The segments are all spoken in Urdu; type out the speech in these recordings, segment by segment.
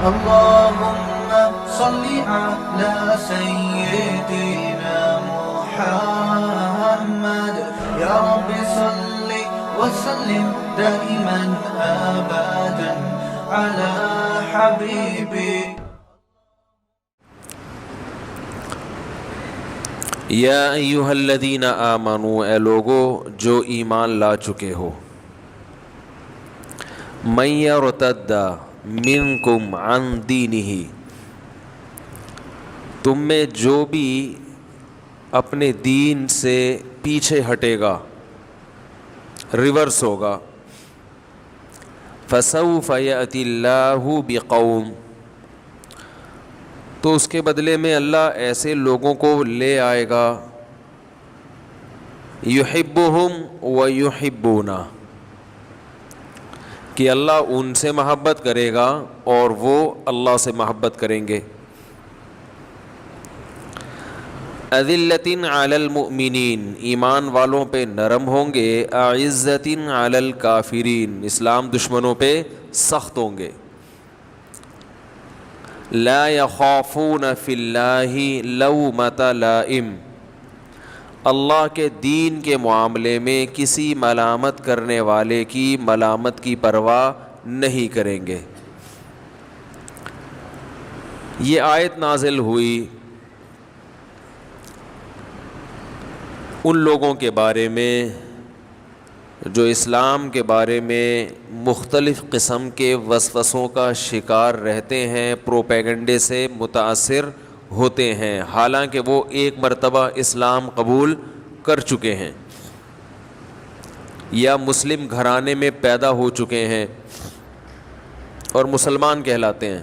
اللهم صل على سيدنا محمد يا رب صل وسلم دائما أبدا على حبيبك. یا ایہا الذین آمنوا، اے لوگو جو ایمان لا چکے ہو، من یرتد منکم عن دینہ، تم میں جو بھی اپنے دین سے پیچھے ہٹے گا، ریورس ہوگا، فسوف یأتی اللہ بقوم، تو اس کے بدلے میں اللہ ایسے لوگوں کو لے آئے گا، یحبہم ویحبونہ، کہ اللہ ان سے محبت کرے گا اور وہ اللہ سے محبت کریں گے. اذلۃ علی المؤمنین، ایمان والوں پہ نرم ہوں گے، اعزۃ علی الکافرین، اسلام دشمنوں پہ سخت ہوں گے. لا یخافون فی اللہ لومۃ لائم، اللہ کے دین کے معاملے میں کسی ملامت کرنے والے کی ملامت کی پرواہ نہیں کریں گے. یہ آیت نازل ہوئی ان لوگوں کے بارے میں جو اسلام کے بارے میں مختلف قسم کے وسوسوں کا شکار رہتے ہیں، پروپیگنڈے سے متاثر ہوتے ہیں، حالانکہ وہ ایک مرتبہ اسلام قبول کر چکے ہیں یا مسلم گھرانے میں پیدا ہو چکے ہیں اور مسلمان کہلاتے ہیں.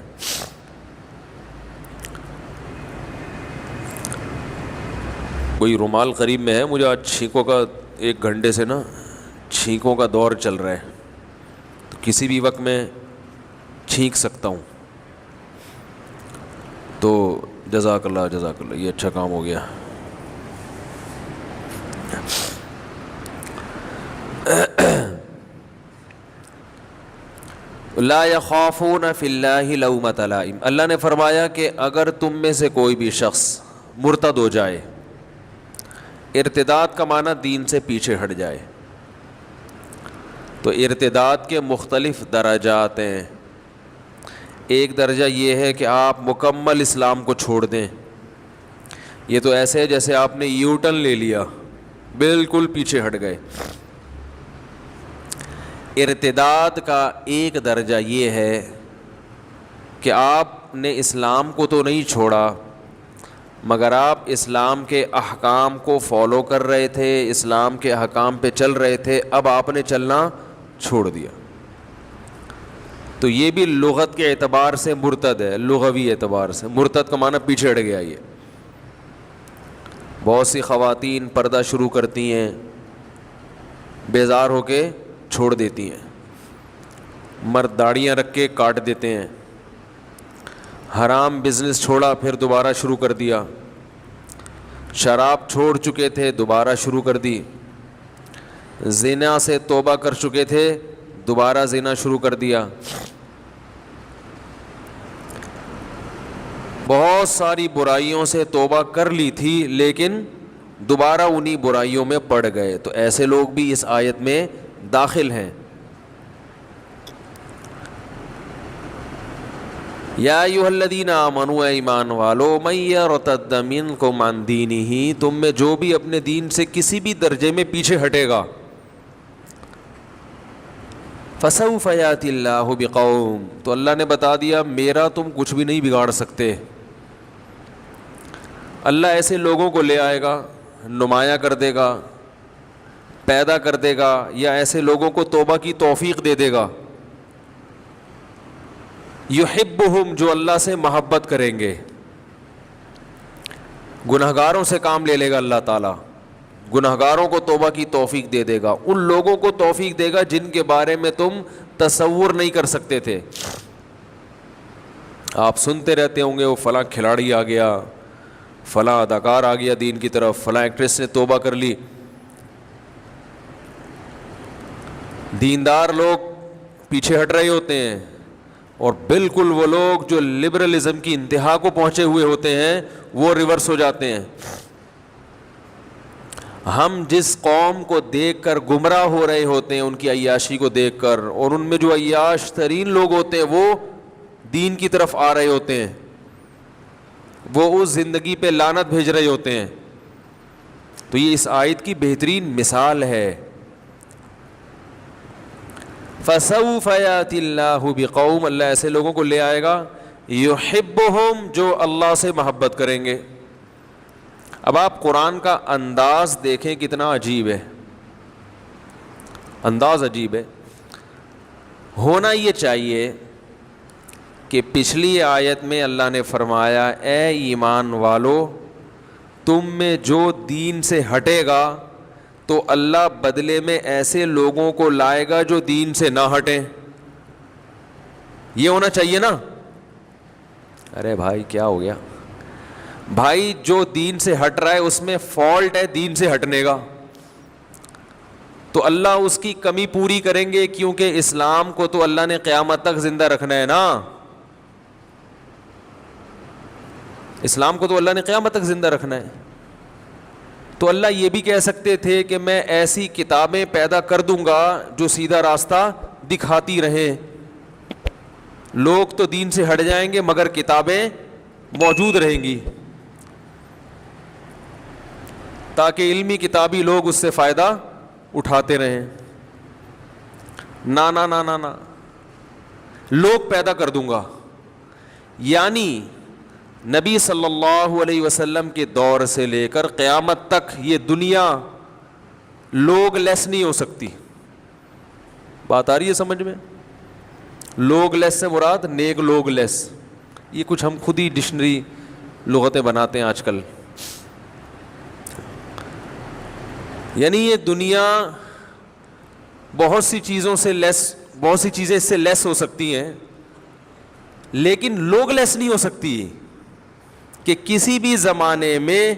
کوئی رومال قریب میں ہے؟ مجھے آج چھینکوں کا 1 گھنٹے سے نا چھینکوں کا دور چل رہا ہے، تو کسی بھی وقت میں چھینک سکتا ہوں. تو جزاک اللہ جزاک اللہ، یہ اچھا کام ہو گیا. لا یخافون فی اللہ لومۃ لائم، اللہ نے فرمایا کہ اگر تم میں سے کوئی بھی شخص مرتد ہو جائے، ارتداد کا معنی دین سے پیچھے ہٹ جائے، تو ارتداد کے مختلف درجات ہیں. ایک درجہ یہ ہے کہ آپ مکمل اسلام کو چھوڑ دیں، یہ تو ایسے ہے جیسے آپ نے یو ٹرن لے لیا، بالکل پیچھے ہٹ گئے. ارتداد کا ایک درجہ یہ ہے کہ آپ نے اسلام کو تو نہیں چھوڑا، مگر آپ اسلام کے احکام کو فالو کر رہے تھے، اسلام کے احکام پہ چل رہے تھے، اب آپ نے چلنا چھوڑ دیا. تو یہ بھی لغت کے اعتبار سے مرتد ہے، لغوی اعتبار سے مرتد کا معنی پیچھے ہٹ گیا. یہ بہت سی خواتین پردہ شروع کرتی ہیں، بیزار ہو کے چھوڑ دیتی ہیں، مرد داڑیاں رکھ کے کاٹ دیتے ہیں، حرام بزنس چھوڑا پھر دوبارہ شروع کر دیا، شراب چھوڑ چکے تھے دوبارہ شروع کر دی، زنا سے توبہ کر چکے تھے دوبارہ زنا شروع کر دیا. بہت ساری برائیوں سے توبہ کر لی تھی لیکن دوبارہ انہی برائیوں میں پڑ گئے. تو ایسے لوگ بھی اس آیت میں داخل ہیں. یا ایھا الذین آمنوا، ایمان والو، من یرتد منکم عن دینہ، تم میں جو بھی اپنے دین سے کسی بھی درجے میں پیچھے ہٹے گا، فسوف یاتی اللہ بقوم، تو اللہ نے بتا دیا میرا تم کچھ بھی نہیں بگاڑ سکتے. اللہ ایسے لوگوں کو لے آئے گا، نمایاں کر دے گا، پیدا کر دے گا، یا ایسے لوگوں کو توبہ کی توفیق دے دے گا. یحبہم، جو اللہ سے محبت کریں گے. گنہگاروں سے کام لے لے گا اللہ تعالیٰ، گنہگاروں کو توبہ کی توفیق دے دے گا، ان لوگوں کو توفیق دے گا جن کے بارے میں تم تصور نہیں کر سکتے تھے. آپ سنتے رہتے ہوں گے وہ فلاں کھلاڑی آ گیا، فلاں اداکار آ گیا دین کی طرف، فلاں ایکٹریس نے توبہ کر لی. دیندار لوگ پیچھے ہٹ رہے ہوتے ہیں، اور بالکل وہ لوگ جو لبرلزم کی انتہا کو پہنچے ہوئے ہوتے ہیں وہ ریورس ہو جاتے ہیں. ہم جس قوم کو دیکھ کر گمراہ ہو رہے ہوتے ہیں ان کی عیاشی کو دیکھ کر, اور ان میں جو عیاش ترین لوگ ہوتے ہیں وہ دین کی طرف آ رہے ہوتے ہیں, وہ اس زندگی پہ لعنت بھیج رہے ہوتے ہیں. تو یہ اس آیت کی بہترین مثال ہے. فَسَوْفَ يَأْتِ اللَّهُ بِقَوْمٍ, اللہ ایسے لوگوں کو لے آئے گا, يُحِبُّهُمْ, جو اللہ سے محبت کریں گے. اب آپ قرآن کا انداز دیکھیں کتنا عجیب ہے, انداز عجیب ہے. ہونا یہ چاہیے کہ پچھلی آیت میں اللہ نے فرمایا اے ایمان والو تم میں جو دین سے ہٹے گا تو اللہ بدلے میں ایسے لوگوں کو لائے گا جو دین سے نہ ہٹیں. یہ ہونا چاہیے نا. ارے بھائی کیا ہو گیا بھائی, جو دین سے ہٹ رہا ہے اس میں فالٹ ہے دین سے ہٹنے کا, تو اللہ اس کی کمی پوری کریں گے, کیونکہ اسلام کو تو اللہ نے قیامت تک زندہ رکھنا ہے نا. اسلام کو تو اللہ نے قیامت تک زندہ رکھنا ہے. تو اللہ یہ بھی کہہ سکتے تھے کہ میں ایسی کتابیں پیدا کر دوں گا جو سیدھا راستہ دکھاتی رہیں, لوگ تو دین سے ہٹ جائیں گے مگر کتابیں موجود رہیں گی تاکہ علمی کتابی لوگ اس سے فائدہ اٹھاتے رہیں. نا نا نا نا نا, لوگ پیدا کر دوں گا. یعنی نبی صلی اللہ علیہ وسلم کے دور سے لے کر قیامت تک یہ دنیا لوگ لیس نہیں ہو سکتی. بات آ رہی ہے سمجھ میں؟ لوگ لیس سے مراد نیک لوگ لیس, یہ کچھ ہم خود ہی ڈکشنری لغتیں بناتے ہیں آج کل. یعنی یہ دنیا بہت سی چیزوں سے لیس, بہت سی چیزیں اس سے لیس ہو سکتی ہیں لیکن لوگ لیس نہیں ہو سکتی, کہ کسی بھی زمانے میں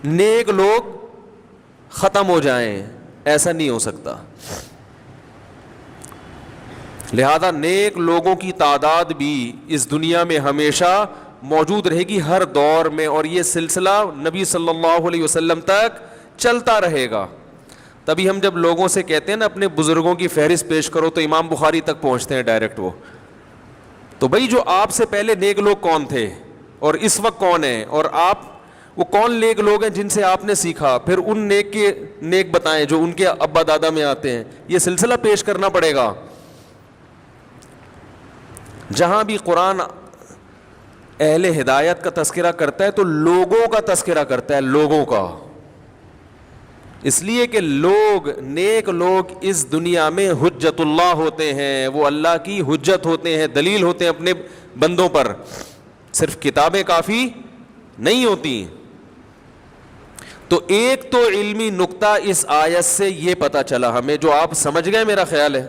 نیک لوگ ختم ہو جائیں, ایسا نہیں ہو سکتا. لہذا نیک لوگوں کی تعداد بھی اس دنیا میں ہمیشہ موجود رہے گی ہر دور میں, اور یہ سلسلہ نبی صلی اللہ علیہ وسلم تک چلتا رہے گا. تبھی ہم جب لوگوں سے کہتے ہیں نا اپنے بزرگوں کی فہرست پیش کرو تو امام بخاری تک پہنچتے ہیں ڈائریکٹ وہ. تو بھائی جو آپ سے پہلے نیک لوگ کون تھے اور اس وقت کون ہیں, اور آپ وہ کون نیک لوگ ہیں جن سے آپ نے سیکھا, پھر ان نیک کے نیک بتائیں جو ان کے ابا دادا میں آتے ہیں. یہ سلسلہ پیش کرنا پڑے گا. جہاں بھی قرآن اہل ہدایت کا تذکرہ کرتا ہے تو لوگوں کا تذکرہ کرتا ہے, لوگوں کا, اس لیے کہ لوگ نیک لوگ اس دنیا میں حجت اللہ ہوتے ہیں, وہ اللہ کی حجت ہوتے ہیں, دلیل ہوتے ہیں اپنے بندوں پر. صرف کتابیں کافی نہیں ہوتی. تو ایک تو علمی نقطہ اس آیت سے یہ پتہ چلا ہمیں, جو آپ سمجھ گئے میرا خیال ہے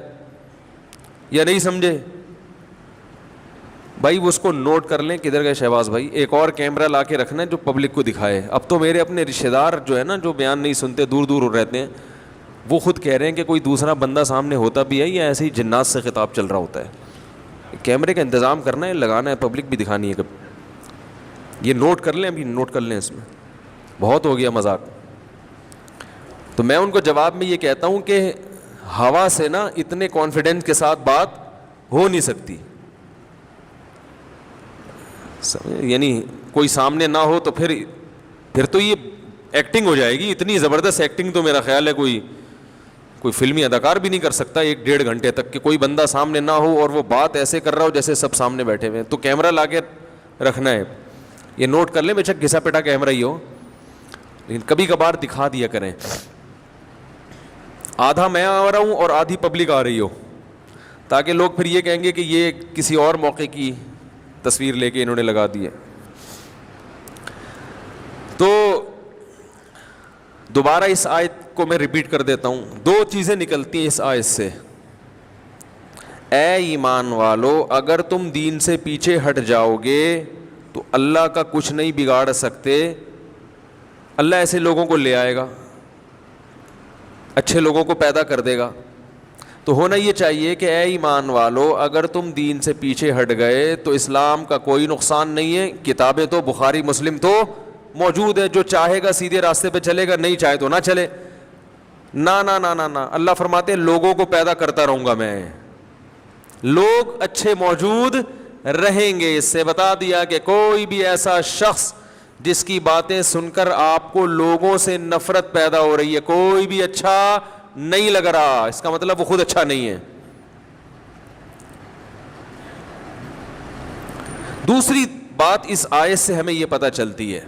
یا نہیں سمجھے بھائی, اس کو نوٹ کر لیں. کدھر گئے شہباز بھائی؟ ایک اور کیمرہ لا کے رکھنا ہے جو پبلک کو دکھائے. اب تو میرے اپنے رشتہ دار جو ہے نا, جو بیان نہیں سنتے, دور دور رہتے ہیں, وہ خود کہہ رہے ہیں کہ کوئی دوسرا بندہ سامنے ہوتا بھی ہے یا ایسے ہی جنات سے خطاب چل رہا ہوتا ہے. کیمرے کا انتظام کرنا ہے, لگانا ہے, پبلک بھی دکھانی ہے. کب یہ نوٹ کر لیں, ابھی نوٹ کر لیں, اس میں بہت ہو گیا مذاق. تو میں ان کو جواب میں یہ کہتا ہوں کہ ہوا سے نا اتنے کانفیڈنس کے ساتھ بات ہو نہیں سکتی. یعنی کوئی سامنے نہ ہو تو پھر تو یہ ایکٹنگ ہو جائے گی. اتنی زبردست ایکٹنگ تو میرا خیال ہے کوئی فلمی اداکار بھی نہیں کر سکتا 1-1.5 گھنٹے تک, کہ کوئی بندہ سامنے نہ ہو اور وہ بات ایسے کر رہا ہو جیسے سب سامنے بیٹھے ہوئے ہیں. تو کیمرہ لا کے رکھنا ہے, یہ نوٹ کر لیں, بے شک گھسا پٹا کیمرہ ہی ہو, لیکن کبھی کبھار دکھا دیا کریں. آدھا میں آ رہا ہوں اور آدھی پبلک آ رہی ہو, تاکہ لوگ پھر یہ کہیں گے کہ یہ کسی اور موقع کی تصویر لے کے انہوں نے لگا دی ہے. تو دوبارہ اس آیت کو میں ریپیٹ کر دیتا ہوں. 2 چیزیں نکلتی ہیں اس آیت سے. اے ایمان والو, اگر تم دین سے پیچھے ہٹ جاؤ گے تو اللہ کا کچھ نہیں بگاڑ سکتے. اللہ ایسے لوگوں کو لے آئے گا, اچھے لوگوں کو پیدا کر دے گا. تو ہونا یہ چاہیے کہ اے ایمان والو اگر تم دین سے پیچھے ہٹ گئے تو اسلام کا کوئی نقصان نہیں ہے. کتابیں تو بخاری مسلم تو موجود ہے, جو چاہے گا سیدھے راستے پہ چلے گا, نہیں چاہے تو نہ چلے. نا نا نا نا نا, اللہ فرماتے ہیں لوگوں کو پیدا کرتا رہوں گا میں, لوگ اچھے موجود رہیں گے. اس سے بتا دیا کہ کوئی بھی ایسا شخص جس کی باتیں سن کر آپ کو لوگوں سے نفرت پیدا ہو رہی ہے, کوئی بھی اچھا نہیں لگ رہا, اس کا مطلب وہ خود اچھا نہیں ہے. دوسری بات اس آیت سے ہمیں یہ پتہ چلتی ہے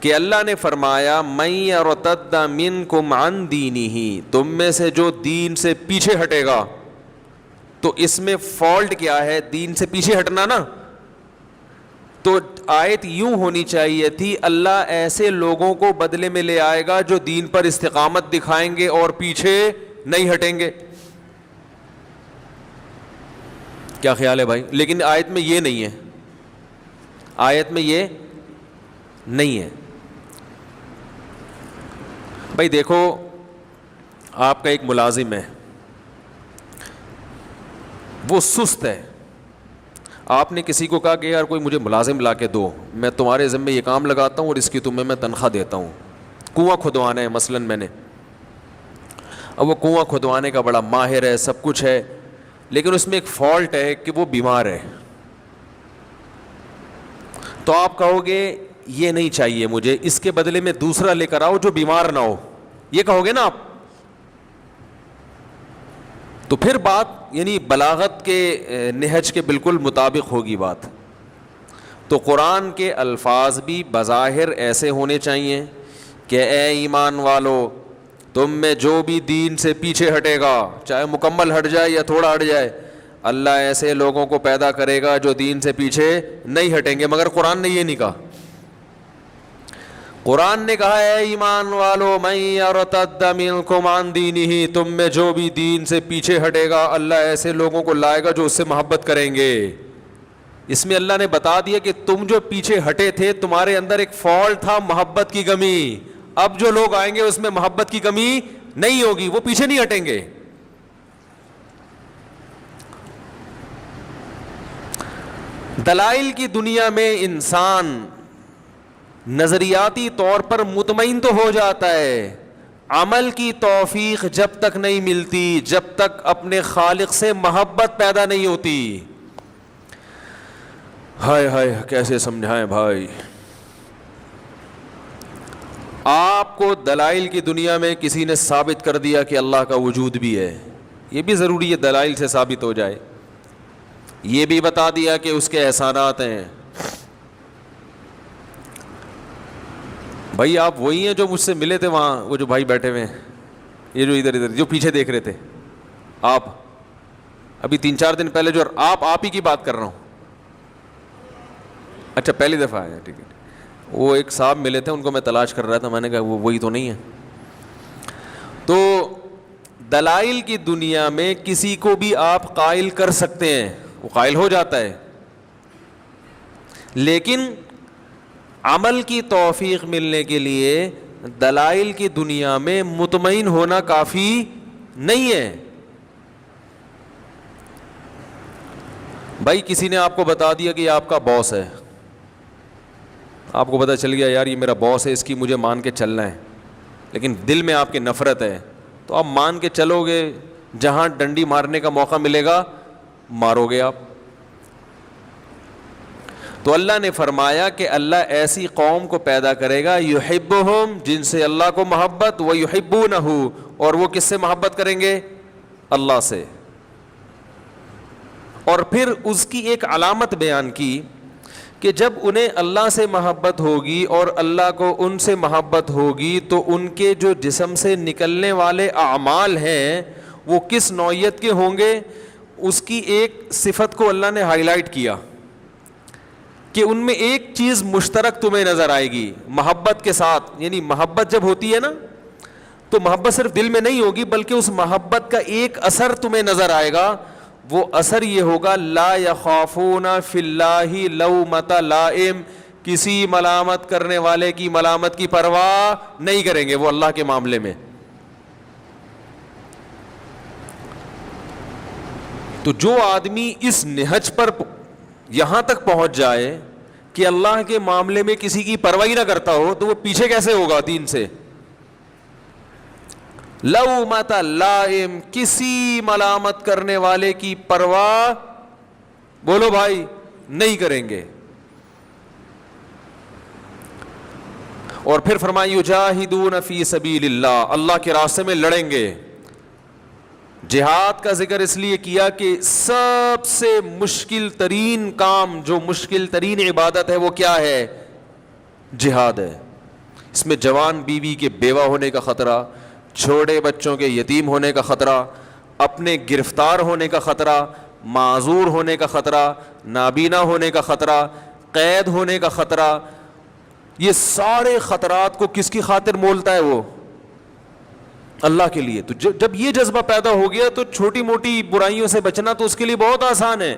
کہ اللہ نے فرمایا من یرتد منکم عن دینہ, تم میں سے جو دین سے پیچھے ہٹے گا. تو اس میں فالٹ کیا ہے؟ دین سے پیچھے ہٹنا نا. تو آیت یوں ہونی چاہیے تھی اللہ ایسے لوگوں کو بدلے میں لے آئے گا جو دین پر استقامت دکھائیں گے اور پیچھے نہیں ہٹیں گے. کیا خیال ہے بھائی؟ لیکن آیت میں یہ نہیں ہے, آیت میں یہ نہیں ہے. بھائی دیکھو, آپ کا ایک ملازم ہے, وہ سست ہے, آپ نے کسی کو کہا کہ یار کوئی مجھے ملازم لا کے دو, میں تمہارے ذمے یہ کام لگاتا ہوں اور اس کی تمہیں میں تنخواہ دیتا ہوں. کنواں کھدوانا ہے مثلاً میں نے, اب وہ کنواں کھدوانے کا بڑا ماہر ہے, سب کچھ ہے, لیکن اس میں ایک فالٹ ہے کہ وہ بیمار ہے. تو آپ کہو گے یہ نہیں چاہیے مجھے, اس کے بدلے میں دوسرا لے کر آؤ جو بیمار نہ ہو, یہ کہو گے نا آپ. تو پھر بات یعنی بلاغت کے نہج کے بالکل مطابق ہوگی بات. تو قرآن کے الفاظ بھی بظاہر ایسے ہونے چاہیے کہ اے ایمان والو تم میں جو بھی دین سے پیچھے ہٹے گا, چاہے مکمل ہٹ جائے یا تھوڑا ہٹ جائے, اللہ ایسے لوگوں کو پیدا کرے گا جو دین سے پیچھے نہیں ہٹیں گے. مگر قرآن نے یہ نہیں کہا. قرآن نے کہا اے ایمان والو من یرتد منکم عن دینہ, تم میں جو بھی دین سے پیچھے ہٹے گا اللہ ایسے لوگوں کو لائے گا جو اس سے محبت کریں گے. اس میں اللہ نے بتا دیا کہ تم جو پیچھے ہٹے تھے تمہارے اندر ایک فالٹ تھا, محبت کی کمی. اب جو لوگ آئیں گے اس میں محبت کی کمی نہیں ہوگی, وہ پیچھے نہیں ہٹیں گے. دلائل کی دنیا میں انسان نظریاتی طور پر مطمئن تو ہو جاتا ہے, عمل کی توفیق جب تک نہیں ملتی جب تک اپنے خالق سے محبت پیدا نہیں ہوتی. ہائے ہائے کیسے سمجھائیں بھائی. آپ کو دلائل کی دنیا میں کسی نے ثابت کر دیا کہ اللہ کا وجود بھی ہے, یہ بھی ضروری ہے دلائل سے ثابت ہو جائے. یہ بھی بتا دیا کہ اس کے احسانات ہیں. بھائی آپ وہی ہیں جو مجھ سے ملے تھے وہاں, وہ جو بھائی بیٹھے ہوئے ہیں, یہ جو ادھر جو پیچھے دیکھ رہے تھے آپ, ابھی 3-4 دن پہلے جو آپ ہی کی بات کر رہا ہوں. اچھا پہلی دفعہ آیا, ٹھیک ہے. وہ ایک صاحب ملے تھے, ان کو میں تلاش کر رہا تھا, میں نے کہا وہی تو نہیں ہے. تو دلائل کی دنیا میں کسی کو بھی آپ قائل کر سکتے ہیں, وہ قائل ہو جاتا ہے, لیکن عمل کی توفیق ملنے کے لیے دلائل کی دنیا میں مطمئن ہونا کافی نہیں ہے. بھائی کسی نے آپ کو بتا دیا کہ یہ آپ کا باس ہے, آپ کو پتہ چل گیا یار یہ میرا باس ہے, اس کی مجھے مان کے چلنا ہے, لیکن دل میں آپ کی نفرت ہے, تو آپ مان کے چلو گے, جہاں ڈنڈی مارنے کا موقع ملے گا مارو گے آپ. تو اللہ نے فرمایا کہ اللہ ایسی قوم کو پیدا کرے گا یحبہم, جن سے اللہ کو محبت, ویحبونہ, اور وہ کس سے محبت کریں گے؟ اللہ سے. اور پھر اس کی ایک علامت بیان کی کہ جب انہیں اللہ سے محبت ہوگی اور اللہ کو ان سے محبت ہوگی تو ان کے جو جسم سے نکلنے والے اعمال ہیں وہ کس نوعیت کے ہوں گے. اس کی ایک صفت کو اللہ نے ہائی لائٹ کیا کہ ان میں ایک چیز مشترک تمہیں نظر آئے گی محبت کے ساتھ. یعنی محبت جب ہوتی ہے نا تو محبت صرف دل میں نہیں ہوگی بلکہ اس محبت کا ایک اثر تمہیں نظر آئے گا. وہ اثر یہ ہوگا لا یخافون فی اللہ لومۃ لائم, کسی ملامت کرنے والے کی ملامت کی پرواہ نہیں کریں گے وہ اللہ کے معاملے میں. تو جو آدمی اس نہج پر یہاں تک پہنچ جائے کہ اللہ کے معاملے میں کسی کی پرواہ نہ کرتا ہو, تو وہ پیچھے کیسے ہوگا دین سے؟ لومۃ لائم, کسی ملامت کرنے والے کی پرواہ, بولو بھائی, نہیں کریں گے. اور پھر فرمایا یجاہدون فی سبیل اللہ, اللہ کے راستے میں لڑیں گے. جہاد کا ذکر اس لیے کیا کہ سب سے مشکل ترین کام, جو مشکل ترین عبادت ہے وہ کیا ہے؟ جہاد ہے. اس میں جوان بیوی کے بیوہ ہونے کا خطرہ, چھوٹے بچوں کے یتیم ہونے کا خطرہ, اپنے گرفتار ہونے کا خطرہ, معذور ہونے کا خطرہ, نابینا ہونے کا خطرہ, قید ہونے کا خطرہ. یہ سارے خطرات کو کس کی خاطر مولتا ہے وہ؟ اللہ کے لیے. تو جب یہ جذبہ پیدا ہو گیا تو چھوٹی موٹی برائیوں سے بچنا تو اس کے لیے بہت آسان ہے.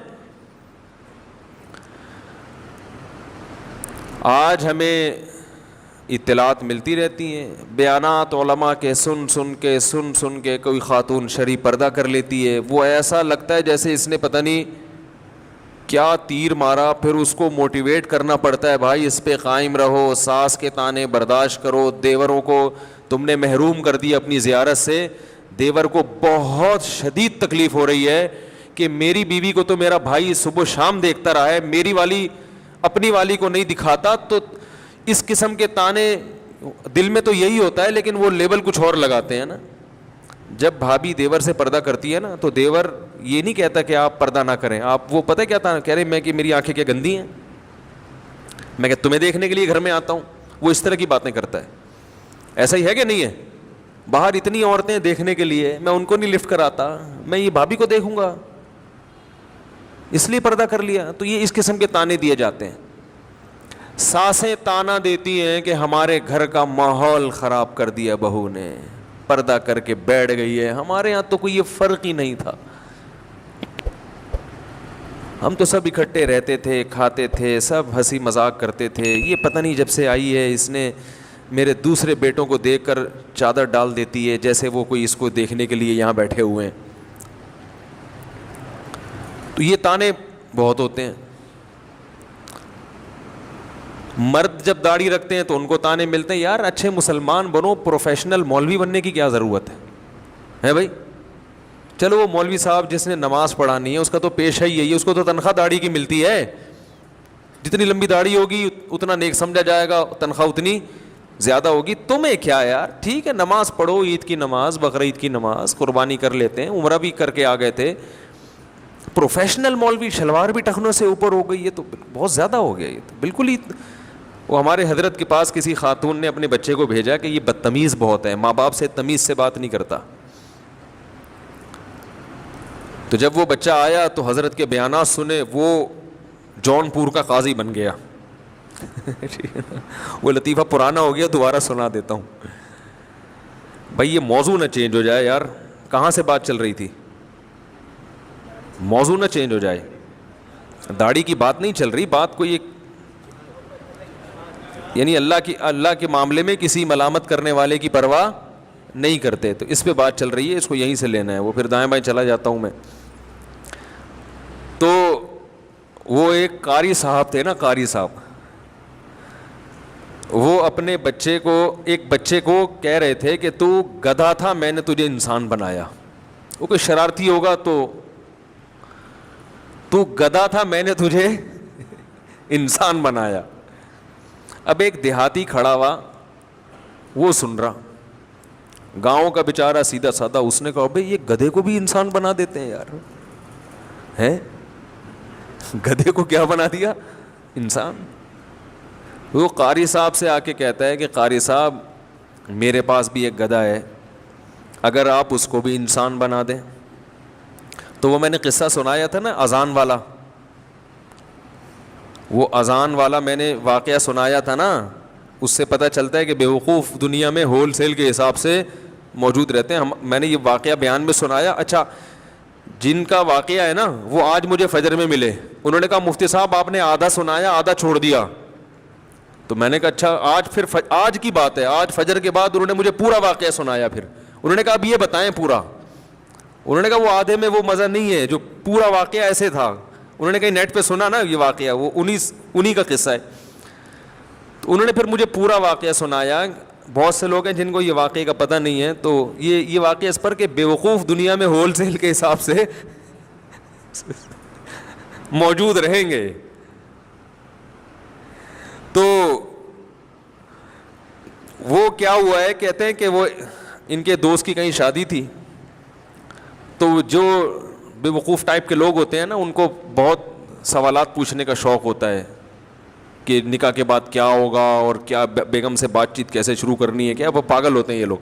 آج ہمیں اطلاعات ملتی رہتی ہیں, بیانات علماء کے سن سن کے کوئی خاتون شرعی پردہ کر لیتی ہے. وہ ایسا لگتا ہے جیسے اس نے پتہ نہیں کیا تیر مارا. پھر اس کو موٹیویٹ کرنا پڑتا ہے, بھائی اس پہ قائم رہو, ساس کے طعنے برداشت کرو, دیوروں کو تم نے محروم کر دیا اپنی زیارت سے. دیور کو بہت شدید تکلیف ہو رہی ہے کہ میری بیوی کو تو میرا بھائی صبح شام دیکھتا رہا ہے, میری والی اپنی والی کو نہیں دکھاتا. تو اس قسم کے طعنے دل میں تو یہی ہوتا ہے, لیکن وہ لیبل کچھ اور لگاتے ہیں نا. جب بھابھی دیور سے پردہ کرتی ہے نا, تو دیور یہ نہیں کہتا کہ آپ پردہ نہ کریں. آپ وہ پتہ کیا تھا, کہہ رہے میں کہ میری آنکھیں کیا گندی ہیں, میں کہ تمہیں دیکھنے کے لیے گھر میں آتا ہوں. وہ اس طرح کی باتیں کرتا ہے. ایسا ہی ہے کہ نہیں ہے؟ باہر اتنی عورتیں دیکھنے کے لیے, میں ان کو نہیں لفٹ کراتا, میں یہ بھابھی کو دیکھوں گا اس لیے پردہ کر لیا. تو یہ اس قسم کے طعنے دیے جاتے ہیں. ساسیں طعنہ دیتی ہیں کہ ہمارے گھر کا ماحول خراب کر دیا بہو نے, پردہ کر کے بیٹھ گئی ہے. ہمارے ہاں تو کوئی یہ فرق ہی نہیں تھا, ہم تو سب اکٹھے رہتے تھے, کھاتے تھے, سب ہنسی مذاق کرتے تھے. یہ پتہ نہیں جب سے آئی ہے اس نے میرے دوسرے بیٹوں کو دیکھ کر چادر ڈال دیتی ہے جیسے وہ کوئی اس کو دیکھنے کے لیے یہاں بیٹھے ہوئے ہیں. تو یہ طعنے بہت ہوتے ہیں. مرد جب داڑھی رکھتے ہیں تو ان کو طعنے ملتے ہیں, یار اچھے مسلمان بنو, پروفیشنل مولوی بننے کی کیا ضرورت ہے بھائی. چلو وہ مولوی صاحب جس نے نماز پڑھانی ہے اس کا تو پیشہ ہی یہی ہے, اس کو تو تنخواہ داڑھی کی ملتی ہے. جتنی لمبی داڑھی ہوگی اتنا نیک سمجھا جائے گا, تنخواہ اتنی زیادہ ہوگی. تمہیں کیا یار, ٹھیک ہے نماز پڑھو, عید کی نماز, بقرعید کی نماز, قربانی کر لیتے ہیں, عمرہ بھی کر کے آ گئے تھے. پروفیشنل مولوی شلوار بھی ٹخنوں سے اوپر ہو گئی, یہ تو بہت زیادہ ہو گیا. یہ تو بالکل ہی. وہ ہمارے حضرت کے پاس کسی خاتون نے اپنے بچے کو بھیجا کہ یہ بدتمیز بہت ہے, ماں باپ سے تمیز سے بات نہیں کرتا. تو جب وہ بچہ آیا تو حضرت کے بیانات سنے, وہ جون پور کا قاضی بن گیا. وہ لطیفہ پرانا ہو گیا, دوبارہ سنا دیتا ہوں بھائی, یہ موضوع نہ چینج ہو جائے یار. کہاں سے بات چل رہی تھی؟ موضوع نہ چینج ہو جائے. داڑھی کی بات نہیں چل رہی, بات کوئی ایک یعنی اللہ کے معاملے میں کسی ملامت کرنے والے کی پرواہ نہیں کرتے. تو اس پہ بات چل رہی ہے, اس کو یہیں سے لینا ہے. وہ پھر دائیں بائیں چلا جاتا ہوں میں. تو وہ ایک قاری صاحب تھے نا, قاری صاحب, وہ اپنے ایک بچے کو کہہ رہے تھے کہ تو گدھا تھا, میں نے تجھے انسان بنایا. وہ کوئی شرارتی ہوگا تو گدھا تھا, میں نے تجھے انسان بنایا. اب ایک دیہاتی کھڑا ہوا, وہ سن رہا, گاؤں کا بیچارہ سیدھا سادہ, اس نے کہا بھائی یہ گدھے کو بھی انسان بنا دیتے ہیں یار, ہیں گدھے کو کیا بنا دیا انسان. وہ قاری صاحب سے آ کے کہتا ہے کہ قاری صاحب میرے پاس بھی ایک گدھا ہے, اگر آپ اس کو بھی انسان بنا دیں. تو وہ میں نے قصہ سنایا تھا نا اذان والا, وہ اذان والا میں نے واقعہ سنایا تھا نا, اس سے پتہ چلتا ہے کہ بیوقوف دنیا میں ہول سیل کے حساب سے موجود رہتے ہیں. میں نے یہ واقعہ بیان میں سنایا. اچھا, جن کا واقعہ ہے نا وہ آج مجھے فجر میں ملے, انہوں نے کہا مفتی صاحب آپ نے آدھا سنایا آدھا چھوڑ دیا. تو میں نے کہا اچھا آج کی بات ہے, آج فجر کے بعد انہوں نے مجھے پورا واقعہ سنایا. پھر انہوں نے کہا اب یہ بتائیں پورا. انہوں نے کہا وہ آدھے میں وہ مزہ نہیں ہے جو پورا واقعہ ایسے تھا. انہوں نے کہیں نیٹ پہ سنا نا یہ واقعہ, وہ انہی کا قصہ ہے. تو انہوں نے پھر مجھے پورا واقعہ سنایا. بہت سے لوگ ہیں جن کو یہ واقعے کا پتہ نہیں ہے, تو یہ واقعہ اس پر کہ بیوقوف دنیا میں ہول سیل کے حساب سے موجود رہیں گے. تو وہ کیا ہوا ہے, کہتے ہیں کہ وہ ان کے دوست کی کہیں شادی تھی, تو جو بے وقوف ٹائپ کے لوگ ہوتے ہیں نا, ان کو بہت سوالات پوچھنے کا شوق ہوتا ہے کہ نکاح کے بعد کیا ہوگا اور کیا بیگم سے بات چیت کیسے شروع کرنی ہے, کیا وہ پاگل ہوتے ہیں یہ لوگ.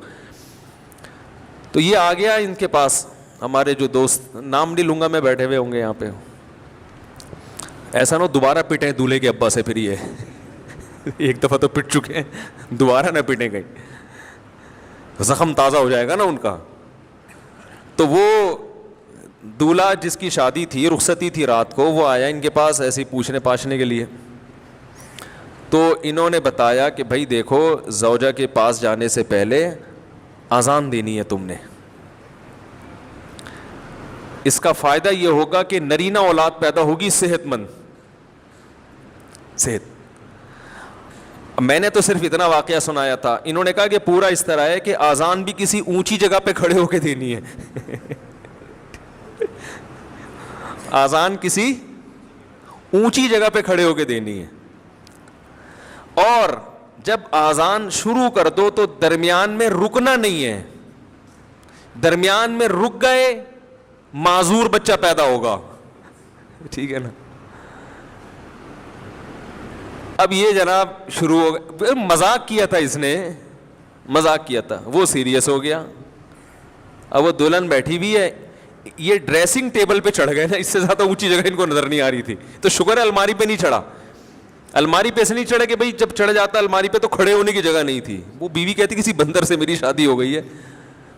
تو یہ آ گیا ان کے پاس, ہمارے جو دوست, نام نہیں لوں گا میں, بیٹھے ہوئے ہوں گے یہاں پہ, ایسا نہ دوبارہ پٹیں دولہے کے ابا سے. پھر یہ ایک دفعہ تو پٹ چکے ہیں, دوبارہ نہ پٹیں گئی, زخم تازہ ہو جائے گا نا ان کا. تو وہ دولہا جس کی شادی تھی, رخصتی تھی رات کو, وہ آیا ان کے پاس ایسے ہی پوچھنے پاچھنے کے لیے. تو انہوں نے بتایا کہ بھائی دیکھو, زوجہ کے پاس جانے سے پہلے اذان دینی ہے تم نے. اس کا فائدہ یہ ہوگا کہ نرینہ اولاد پیدا ہوگی صحت مند. میں نے تو صرف اتنا واقعہ سنایا تھا, انہوں نے کہا کہ پورا اس طرح ہے کہ اذان بھی کسی اونچی جگہ پہ کھڑے ہو کے دینی ہے. اذان کسی اونچی جگہ پہ کھڑے ہو کے دینی ہے, اور جب اذان شروع کر دو تو درمیان میں رکنا نہیں ہے. درمیان میں رک گئے معذور بچہ پیدا ہوگا. ٹھیک ہے نا. اب یہ جناب شروع ہو گیا, مذاق کیا تھا اس نے, مذاق کیا تھا, وہ سیریس ہو گیا. اب وہ دلہن بیٹھی بھی ہے, یہ ڈریسنگ ٹیبل پہ چڑھ گئے نا, اس سے زیادہ اونچی جگہ ان کو نظر نہیں آ رہی تھی. تو شکر ہے الماری پہ نہیں چڑھا. الماری پہ سے نہیں چڑھے کہ بھائی جب چڑھ جاتا الماری پہ تو کھڑے ہونے کی جگہ نہیں تھی. وہ بیوی کہتی کسی بندر سے میری شادی ہو گئی ہے.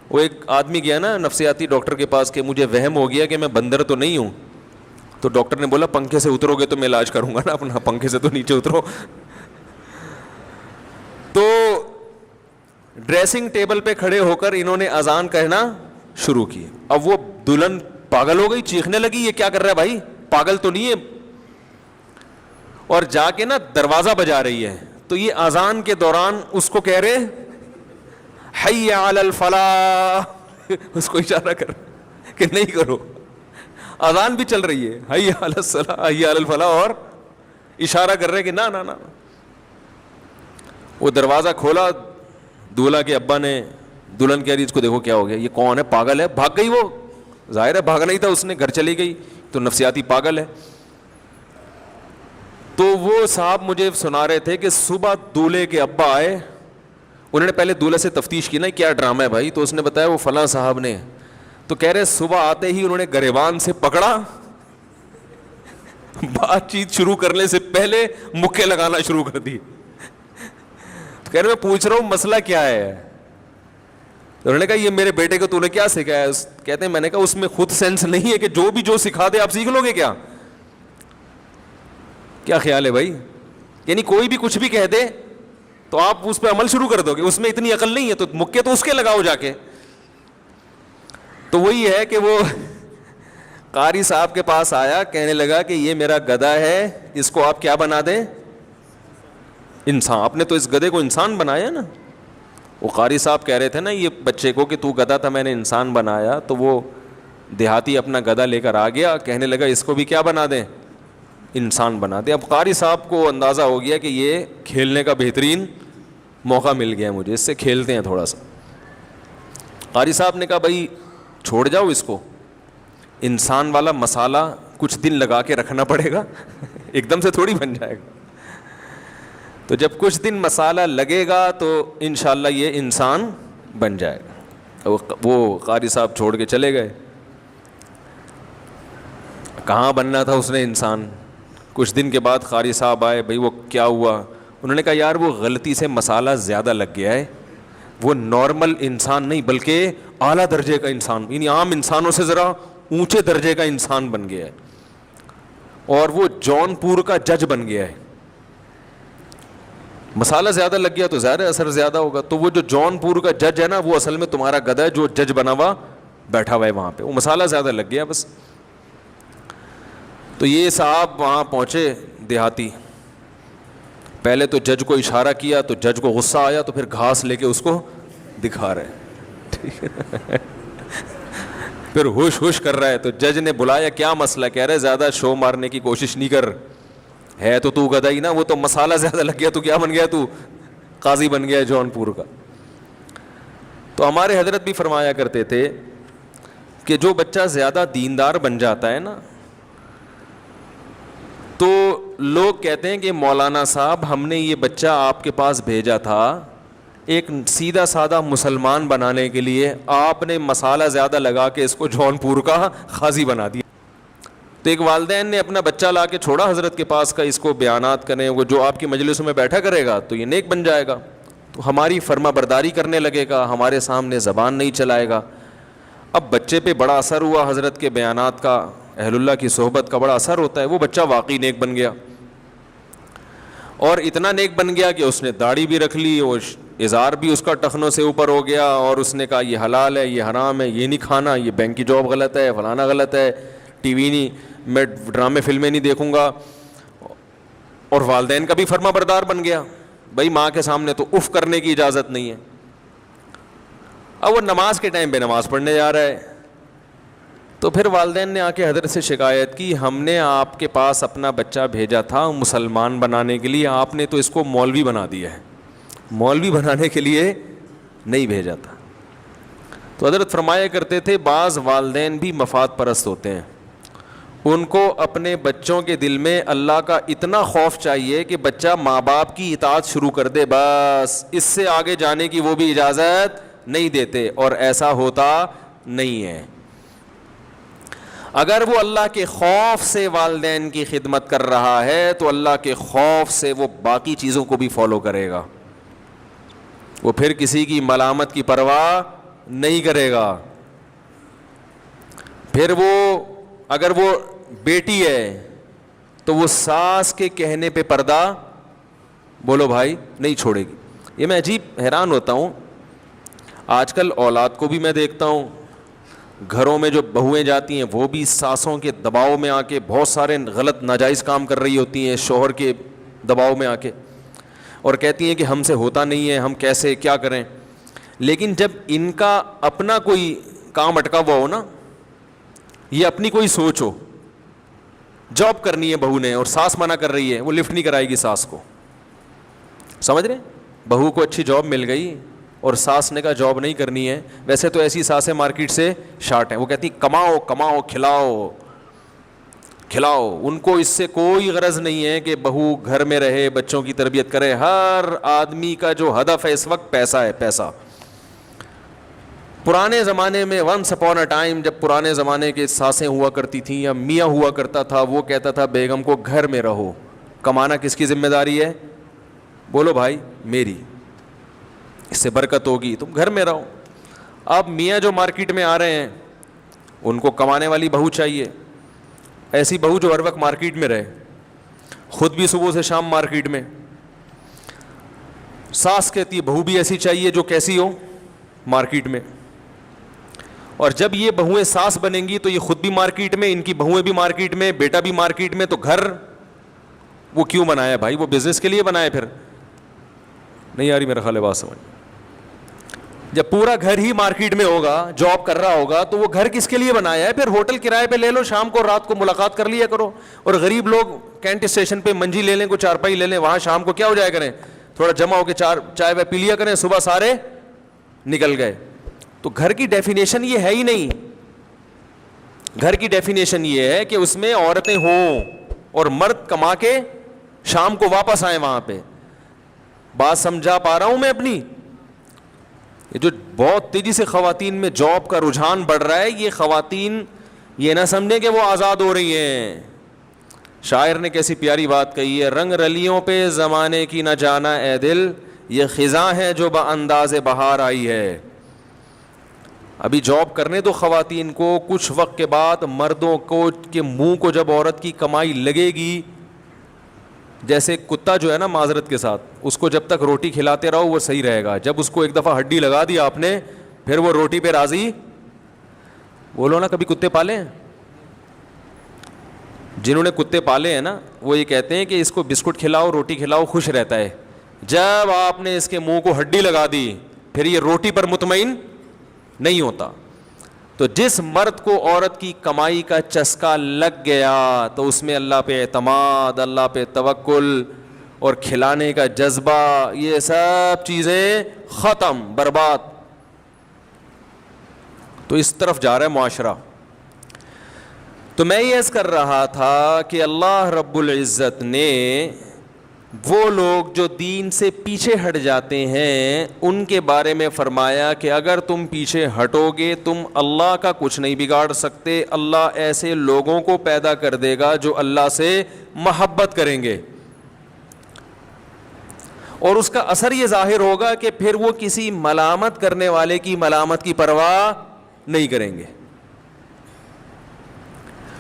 وہ ایک آدمی گیا نا نفسیاتی ڈاکٹر کے پاس کہ مجھے وہم ہو گیا کہ میں بندر تو نہیں ہوں. تو ڈاکٹر نے بولا پنکھے سے اترو گے تو میں علاج کروں گا نا اپنا, پنکھے سے تو نیچے اترو. تو ڈریسنگ ٹیبل پہ کھڑے ہو کر انہوں نے اذان کہنا شروع کی. اب وہ دلہن پاگل ہو گئی, چیخنے لگی یہ کیا کر رہا ہے بھائی, پاگل تو نہیں ہے. اور جا کے نا دروازہ بجا رہی ہے. تو یہ اذان کے دوران اس کو کہہ رہے حی علی الفلاح, اس کو اشارہ کر کہ نہیں کرو. اذان بھی چل رہی ہے, حی علی الصلاح حی علی الفلاح, اور اشارہ کر رہے کہ نہ نہ نہ. وہ دروازہ کھولا, دولہا کے ابا نے, دلہن کہہ رہی اس کو دیکھو کیا ہو گیا, یہ کون ہے, پاگل ہے. بھاگ گئی وہ, ظاہر ہے بھاگنا ہی تھا اس نے, گھر چلی گئی. تو نفسیاتی پاگل ہے. تو وہ صاحب مجھے سنا رہے تھے کہ صبح دولہے کے ابا آئے, انہوں نے پہلے دولہے سے تفتیش کی نا کیا ڈرامہ ہے بھائی, تو اس نے بتایا وہ فلاں صاحب نے. تو کہہ رہے صبح آتے ہی انہوں نے گریبان سے پکڑا, بات چیت شروع کرنے سے پہلے مکے لگانا شروع کر دی. تو کہہ رہے میں پوچھ رہا ہوں مسئلہ کیا ہے. تو انہوں نے کہا یہ میرے بیٹے کو تو نے کیا سکھایا. کہتے ہیں میں نے کہا اس میں خود سینس نہیں ہے کہ جو سکھا دے آپ سیکھ لو گے کیا. کیا خیال ہے بھائی, یعنی کوئی بھی کچھ بھی کہہ دے تو آپ اس پہ عمل شروع کر دو گے, اس میں اتنی عقل نہیں ہے تو مکے تو اس کے لگاؤ جا کے. تو وہی ہے کہ وہ قاری صاحب کے پاس آیا, کہنے لگا کہ یہ میرا گدھا ہے, اس کو آپ کیا بنا دیں, انسان. آپ نے تو اس گدھے کو انسان بنایا نا. وہ قاری صاحب کہہ رہے تھے نا یہ بچے کو کہ تو گدھا تھا میں نے انسان بنایا. تو وہ دیہاتی اپنا گدھا لے کر آ گیا, کہنے لگا اس کو بھی کیا بنا دیں, انسان بنا دیں. اب قاری صاحب کو اندازہ ہو گیا کہ یہ کھیلنے کا بہترین موقع مل گیا مجھے, اس سے کھیلتے ہیں تھوڑا سا. قاری صاحب نے کہا بھائی چھوڑ جاؤ اس کو, انسان والا مسالہ کچھ دن لگا کے رکھنا پڑے گا, ایک دم سے تھوڑی بن جائے گا. تو جب کچھ دن مسالہ لگے گا تو انشاءاللہ یہ انسان بن جائے گا. وہ قاری صاحب چھوڑ کے چلے گئے. کہاں بننا تھا اس نے انسان. کچھ دن کے بعد قاری صاحب آئے, بھائی وہ کیا ہوا. انہوں نے کہا یار وہ غلطی سے مسالہ زیادہ لگ گیا ہے, وہ نارمل انسان نہیں بلکہ اعلیٰ درجے کا انسان, یعنی عام انسانوں سے ذرا اونچے درجے کا انسان بن گیا ہے, اور وہ جون پور کا جج بن گیا ہے. مسالہ زیادہ لگ گیا تو ظاہر اثر زیادہ ہوگا. تو وہ جو جون پور کا جج ہے نا وہ اصل میں تمہارا گدھا ہے جو جج بنا ہوا بیٹھا ہوا ہے وہاں پہ, وہ مسالہ زیادہ لگ گیا بس. تو یہ صاحب وہاں پہنچے دیہاتی, پہلے تو جج کو اشارہ کیا تو جج کو غصہ آیا, تو پھر گھاس لے کے اس کو دکھا رہے, ٹھیک ہے, پھر ہوش ہوش کر رہا ہے. تو جج نے بلایا, کیا مسئلہ؟ کہہ رہے زیادہ شو مارنے کی کوشش نہیں کر, ہے تو گدھا ہی نا, وہ تو مسالہ زیادہ لگ گیا, تو کیا بن گیا, تو قاضی بن گیا جونپور کا. تو ہمارے حضرت بھی فرمایا کرتے تھے کہ جو بچہ زیادہ دیندار بن جاتا ہے نا, تو لوگ کہتے ہیں کہ مولانا صاحب ہم نے یہ بچہ آپ کے پاس بھیجا تھا ایک سیدھا سادہ مسلمان بنانے کے لیے, آپ نے مسالہ زیادہ لگا کے اس کو جونپور کا قاضی بنا دیا. تو ایک والدین نے اپنا بچہ لا کے چھوڑا حضرت کے پاس کا, اس کو بیانات کریں, وہ جو آپ کی مجلسوں میں بیٹھا کرے گا تو یہ نیک بن جائے گا, تو ہماری فرما برداری کرنے لگے گا, ہمارے سامنے زبان نہیں چلائے گا. اب بچے پہ بڑا اثر ہوا حضرت کے بیانات کا, اہل اللہ کی صحبت کا بڑا اثر ہوتا ہے. وہ بچہ واقعی نیک بن گیا, اور اتنا نیک بن گیا کہ اس نے داڑھی بھی رکھ لی, اور ازار بھی اس کا ٹخنوں سے اوپر ہو گیا, اور اس نے کہا یہ حلال ہے, یہ حرام ہے, یہ نہیں کھانا, یہ بینک کی جاب غلط ہے, فلانا غلط ہے, ٹی وی نہیں, میں ڈرامے فلمیں نہیں دیکھوں گا. اور والدین کا بھی فرما بردار بن گیا, بھائی ماں کے سامنے تو اف کرنے کی اجازت نہیں ہے. اب وہ نماز کے ٹائم پہ نماز پڑھنے جا رہا ہے, تو پھر والدین نے آ کے حضرت سے شکایت کی, ہم نے آپ کے پاس اپنا بچہ بھیجا تھا مسلمان بنانے کے لیے, آپ نے تو اس کو مولوی بنا دیا ہے, مولوی بنانے کے لیے نہیں بھیجا تھا. تو حضرت فرمایا کرتے تھے بعض والدین بھی مفاد پرست ہوتے ہیں, ان کو اپنے بچوں کے دل میں اللہ کا اتنا خوف چاہیے کہ بچہ ماں باپ کی اطاعت شروع کر دے, بس اس سے آگے جانے کی وہ بھی اجازت نہیں دیتے, اور ایسا ہوتا نہیں ہے. اگر وہ اللہ کے خوف سے والدین کی خدمت کر رہا ہے تو اللہ کے خوف سے وہ باقی چیزوں کو بھی فالو کرے گا, وہ پھر کسی کی ملامت کی پرواہ نہیں کرے گا. پھر وہ اگر وہ بیٹی ہے تو وہ ساس کے کہنے پہ پردہ, بولو بھائی, نہیں چھوڑے گی. یہ میں عجیب حیران ہوتا ہوں, آج کل اولاد کو بھی میں دیکھتا ہوں, گھروں میں جو بہویں جاتی ہیں وہ بھی ساسوں کے دباؤ میں آ کے بہت سارے غلط ناجائز کام کر رہی ہوتی ہیں, شوہر کے دباؤ میں آ کے, اور کہتی ہیں کہ ہم سے ہوتا نہیں ہے, ہم کیسے کیا کریں. لیکن جب ان کا اپنا کوئی کام اٹکا ہوا ہو نا, یہ اپنی کوئی سوچ ہو, جاب کرنی ہے بہو نے اور ساس منع کر رہی ہے, وہ لفٹ نہیں کرائے گی ساس کو, سمجھ رہے ہیں, بہو کو اچھی جاب مل گئی اور ساس نے کہا جاب نہیں کرنی ہے. ویسے تو ایسی ساسیں مارکیٹ سے شارٹ ہیں, وہ کہتی کماؤ کماؤ کھلاؤ کھلاؤ, ان کو اس سے کوئی غرض نہیں ہے کہ بہو گھر میں رہے, بچوں کی تربیت کرے. ہر آدمی کا جو ہدف ہے اس وقت پیسہ ہے, پیسہ. پرانے زمانے میں ونس اپون اے ٹائم جب پرانے زمانے کے ساسیں ہوا کرتی تھیں یا میاں ہوا کرتا تھا, وہ کہتا تھا بیگم کو گھر میں رہو, کمانا کس کی ذمہ داری ہے, بولو بھائی میری, اس سے برکت ہوگی, تم گھر میں رہو. اب میاں جو مارکیٹ میں آ رہے ہیں ان کو کمانے والی بہو چاہیے, ایسی بہو جو ہر وقت مارکیٹ میں رہے, خود بھی صبح سے شام مارکیٹ میں. ساس کہتی ہے بہو بھی ایسی چاہیے جو کیسی ہو, مارکیٹ میں. اور جب یہ بہویں ساس بنیں گی تو یہ خود بھی مارکیٹ میں, ان کی بہویں بھی مارکیٹ میں, بیٹا بھی مارکیٹ میں. تو گھر وہ کیوں بنایا بھائی, وہ بزنس کے لیے بنایا. پھر نہیں آ رہی میرا خیال ہے بات سمجھ. جب پورا گھر ہی مارکیٹ میں ہوگا, جاب کر رہا ہوگا, تو وہ گھر کس کے لیے بنایا ہے؟ پھر ہوٹل کرائے پہ لے لو, شام کو رات کو ملاقات کر لیا کرو. اور غریب لوگ کینٹ اسٹیشن پہ منجی لے لیں, کو چارپائی لے لیں, وہاں شام کو کیا ہو جایا کریں, تھوڑا جمع ہو کے چائے وائے پی لیا کریں, صبح سارے نکل گئے. تو گھر کی ڈیفینیشن یہ ہے ہی نہیں. گھر کی ڈیفینیشن یہ ہے کہ اس میں عورتیں ہوں اور مرد کما کے شام کو واپس آئیں وہاں پہ. بات سمجھا پا رہا ہوں میں اپنی؟ یہ جو بہت تیزی سے خواتین میں جاب کا رجحان بڑھ رہا ہے, یہ خواتین یہ نہ سمجھیں کہ وہ آزاد ہو رہی ہیں. شاعر نے کیسی پیاری بات کہی ہے, رنگ رلیوں پہ زمانے کی نہ جانا اے دل, یہ خزاں ہے جو بانداز بہار آئی ہے. ابھی جاب کرنے تو خواتین کو, کچھ وقت کے بعد مردوں کو کے منہ کو جب عورت کی کمائی لگے گی, جیسے کتا جو ہے نا معذرت کے ساتھ, اس کو جب تک روٹی کھلاتے رہو وہ صحیح رہے گا, جب اس کو ایک دفعہ ہڈی لگا دی آپ نے, پھر وہ روٹی پہ راضی. بولو نا، کبھی کتے پالے ہیں؟ جنہوں نے کتے پالے ہیں نا وہ یہ کہتے ہیں کہ اس کو بسکٹ کھلاؤ، روٹی کھلاؤ، خوش رہتا ہے. جب آپ نے اس کے منہ کو ہڈی لگا دی پھر یہ روٹی پر مطمئن نہیں ہوتا. تو جس مرد کو عورت کی کمائی کا چسکا لگ گیا تو اس میں اللہ پہ اعتماد، اللہ پہ توکل اور کھلانے کا جذبہ، یہ سب چیزیں ختم، برباد. تو اس طرف جا رہا ہے معاشرہ. تو میں یہ عرض کر رہا تھا کہ اللہ رب العزت نے وہ لوگ جو دین سے پیچھے ہٹ جاتے ہیں ان کے بارے میں فرمایا کہ اگر تم پیچھے ہٹو گے تم اللہ کا کچھ نہیں بگاڑ سکتے. اللہ ایسے لوگوں کو پیدا کر دے گا جو اللہ سے محبت کریں گے، اور اس کا اثر یہ ظاہر ہوگا کہ پھر وہ کسی ملامت کرنے والے کی ملامت کی پرواہ نہیں کریں گے.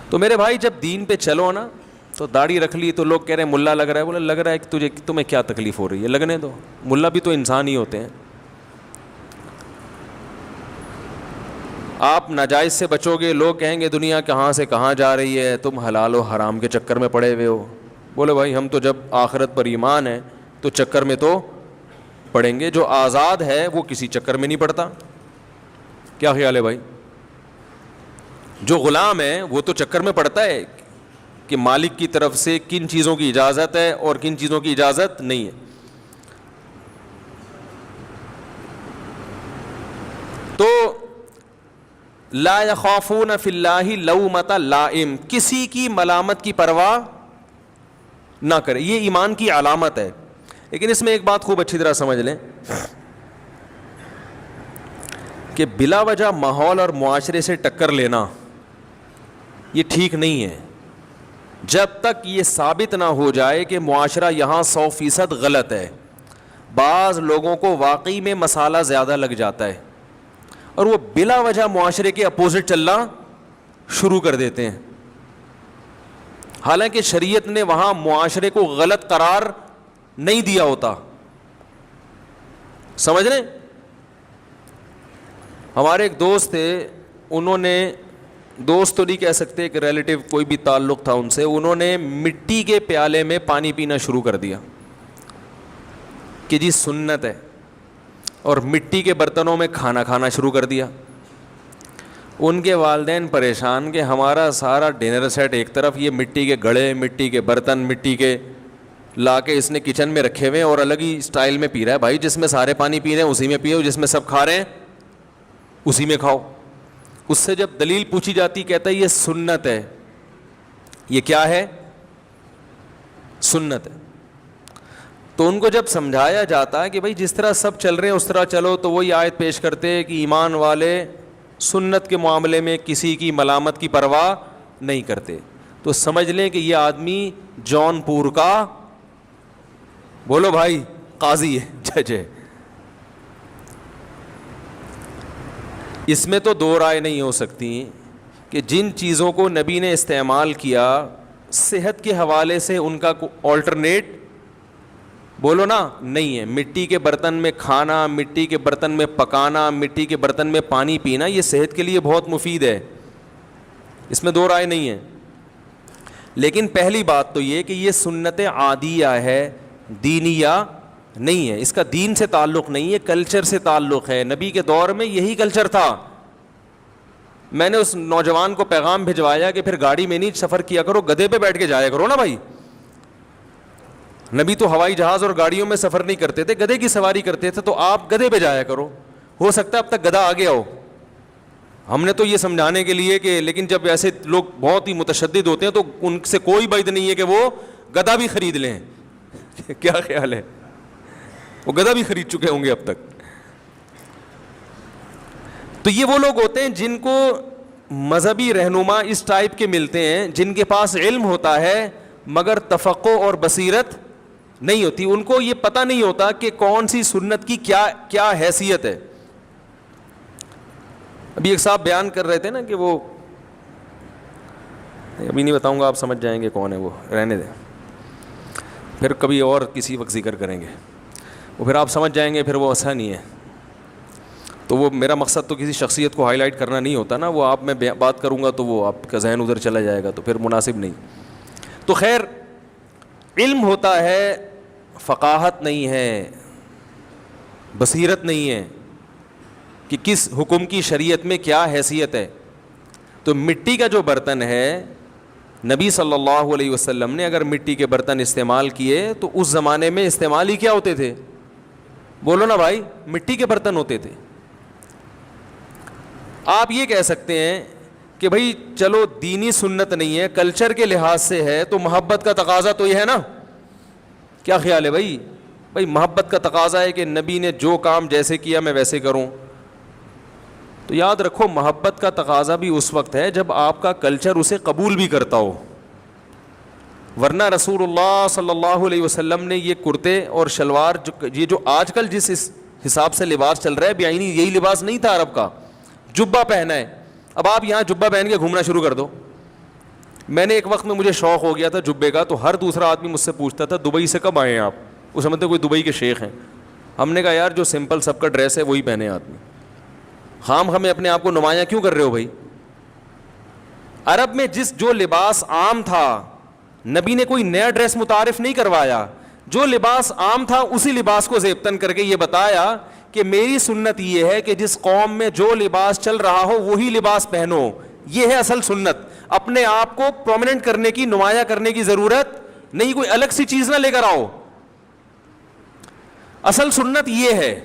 تو میرے بھائی جب دین پہ چلو نا تو داڑھی رکھ لی تو لوگ کہہ رہے ہیں ملا لگ رہا ہے. بولے لگ رہا ہے کہ تمہیں کیا تکلیف ہو رہی ہے، لگنے دو، ملا بھی تو انسان ہی ہوتے ہیں. آپ ناجائز سے بچو گے، لوگ کہیں گے دنیا کہاں سے کہاں جا رہی ہے، تم حلال و حرام کے چکر میں پڑے ہوئے ہو. بولے بھائی ہم تو جب آخرت پر ایمان ہے تو چکر میں تو پڑیں گے. جو آزاد ہے وہ کسی چکر میں نہیں پڑتا. کیا خیال ہے بھائی؟ جو غلام ہے وہ تو چکر میں پڑتا ہے کہ مالک کی طرف سے کن چیزوں کی اجازت ہے اور کن چیزوں کی اجازت نہیں ہے. تو لا یخافون فی اللہ لومۃ لائم، کسی کی ملامت کی پرواہ نہ کرے، یہ ایمان کی علامت ہے. لیکن اس میں ایک بات خوب اچھی طرح سمجھ لیں کہ بلا وجہ ماحول اور معاشرے سے ٹکر لینا یہ ٹھیک نہیں ہے جب تک یہ ثابت نہ ہو جائے کہ معاشرہ یہاں 100% غلط ہے. بعض لوگوں کو واقعی میں مسالہ زیادہ لگ جاتا ہے اور وہ بلا وجہ معاشرے کے اپوزٹ چلنا شروع کر دیتے ہیں، حالانکہ شریعت نے وہاں معاشرے کو غلط قرار نہیں دیا ہوتا. سمجھ رہے؟ ہمارے ایک دوست تھے، انہوں نے، دوست تو نہیں کہہ سکتے، ایک ریلیٹیو کوئی بھی تعلق تھا ان سے، انہوں نے مٹی کے پیالے میں پانی پینا شروع کر دیا کہ جی سنت ہے، اور مٹی کے برتنوں میں کھانا کھانا شروع کر دیا. ان کے والدین پریشان کہ ہمارا سارا ڈنر سیٹ ایک طرف، یہ مٹی کے گھڑے، مٹی کے برتن، مٹی کے لا کے اس نے کچن میں رکھے ہوئے اور الگ ہی سٹائل میں پی رہا ہے. بھائی جس میں سارے پانی پی رہے ہیں اسی میں پیو، جس میں سب کھا رہے ہیں اسی میں کھاؤ. اس سے جب دلیل پوچھی جاتی کہتا ہے یہ سنت ہے. یہ کیا ہے؟ سنت ہے. تو ان کو جب سمجھایا جاتا ہے کہ بھائی جس طرح سب چل رہے ہیں اس طرح چلو، تو وہی آیت پیش کرتے کہ ایمان والے سنت کے معاملے میں کسی کی ملامت کی پرواہ نہیں کرتے. تو سمجھ لیں کہ یہ آدمی جون پور کا، بولو بھائی، قاضی ہے، جج ہے. اس میں تو دو رائے نہیں ہو سکتی کہ جن چیزوں کو نبی نے استعمال کیا صحت کے حوالے سے ان کا آلٹرنیٹ بولو نا نہیں ہے. مٹی کے برتن میں کھانا، مٹی کے برتن میں پکانا، مٹی کے برتن میں پانی پینا، یہ صحت کے لیے بہت مفید ہے، اس میں دو رائے نہیں ہے. لیکن پہلی بات تو یہ کہ یہ سنت عادیہ ہے، دینیہ نہیں ہے. اس کا دین سے تعلق نہیں ہے، کلچر سے تعلق ہے. نبی کے دور میں یہی کلچر تھا. میں نے اس نوجوان کو پیغام بھجوایا کہ پھر گاڑی میں نہیں سفر کیا کرو، گدھے پہ بیٹھ کے جایا کرو نا بھائی. نبی تو ہوائی جہاز اور گاڑیوں میں سفر نہیں کرتے تھے، گدھے کی سواری کرتے تھے. تو آپ گدھے پہ جایا کرو، ہو سکتا ہے اب تک گدھا آ گیا ہو. ہم نے تو یہ سمجھانے کے لیے کہ، لیکن جب ایسے لوگ بہت ہی متشدد ہوتے ہیں تو ان سے کوئی بات نہیں ہے کہ وہ گدھا بھی خرید لیں. کیا خیال ہے؟ وہ گدھا بھی خرید چکے ہوں گے اب تک. تو یہ وہ لوگ ہوتے ہیں جن کو مذہبی رہنما اس ٹائپ کے ملتے ہیں، جن کے پاس علم ہوتا ہے مگر تفقہ اور بصیرت نہیں ہوتی. ان کو یہ پتہ نہیں ہوتا کہ کون سی سنت کی کیا حیثیت ہے. ابھی ایک صاحب بیان کر رہے تھے نا کہ وہ، ابھی نہیں بتاؤں گا، آپ سمجھ جائیں گے کون ہے وہ، رہنے دیں، پھر کبھی اور کسی وقت ذکر کریں گے، وہ پھر آپ سمجھ جائیں گے، پھر وہ ایسا نہیں ہے. تو وہ میرا مقصد تو کسی شخصیت کو ہائی لائٹ کرنا نہیں ہوتا نا, وہ آپ میں بات کروں گا تو وہ آپ کا ذہن ادھر چلا جائے گا تو پھر مناسب نہیں. تو خیر, علم ہوتا ہے, فقاہت نہیں ہے, بصیرت نہیں ہے کہ کس حکم کی شریعت میں کیا حیثیت ہے. تو مٹی کا جو برتن ہے, نبی صلی اللہ علیہ وسلم نے اگر مٹی کے برتن استعمال کیے تو اس زمانے میں استعمال ہی کیا ہوتے تھے؟ بولو نا بھائی, مٹی کے برتن ہوتے تھے. آپ یہ کہہ سکتے ہیں کہ بھائی چلو دینی سنت نہیں ہے, کلچر کے لحاظ سے ہے, تو محبت کا تقاضا تو یہ ہے نا. کیا خیال ہے بھائی؟ بھائی محبت کا تقاضا ہے کہ نبی نے جو کام جیسے کیا میں ویسے کروں. تو یاد رکھو, محبت کا تقاضا بھی اس وقت ہے جب آپ کا کلچر اسے قبول بھی کرتا ہو, ورنہ رسول اللہ صلی اللہ علیہ وسلم نے یہ کرتے اور شلوار یہ جو آج کل جس حساب سے لباس چل رہا ہے بیاینی, یہی لباس نہیں تھا عرب کا. جبہ پہنا ہے, اب آپ یہاں جبہ پہن کے گھومنا شروع کر دو. میں نے ایک وقت میں مجھے شوق ہو گیا تھا جبے کا, تو ہر دوسرا آدمی مجھ سے پوچھتا تھا دبئی سے کب آئے ہیں آپ؟ وہ سمجھتے کوئی دبئی کے شیخ ہیں. ہم نے کہا یار جو سمپل سب کا ڈریس ہے وہی پہنے آدمی, خام ہمیں اپنے آپ کو نمایاں کیوں کر رہے ہو بھائی؟ عرب میں جو لباس عام تھا, نبی نے کوئی نیا ڈریس متعارف نہیں کروایا, جو لباس عام تھا اسی لباس کو زیبتن کر کے یہ بتایا کہ میری سنت یہ ہے کہ جس قوم میں جو لباس چل رہا ہو وہی لباس پہنو. یہ ہے اصل سنت. اپنے آپ کو پرومیننٹ کرنے کی, نمایاں کرنے کی ضرورت نہیں, کوئی الگ سی چیز نہ لے کر آؤ. اصل سنت یہ ہے.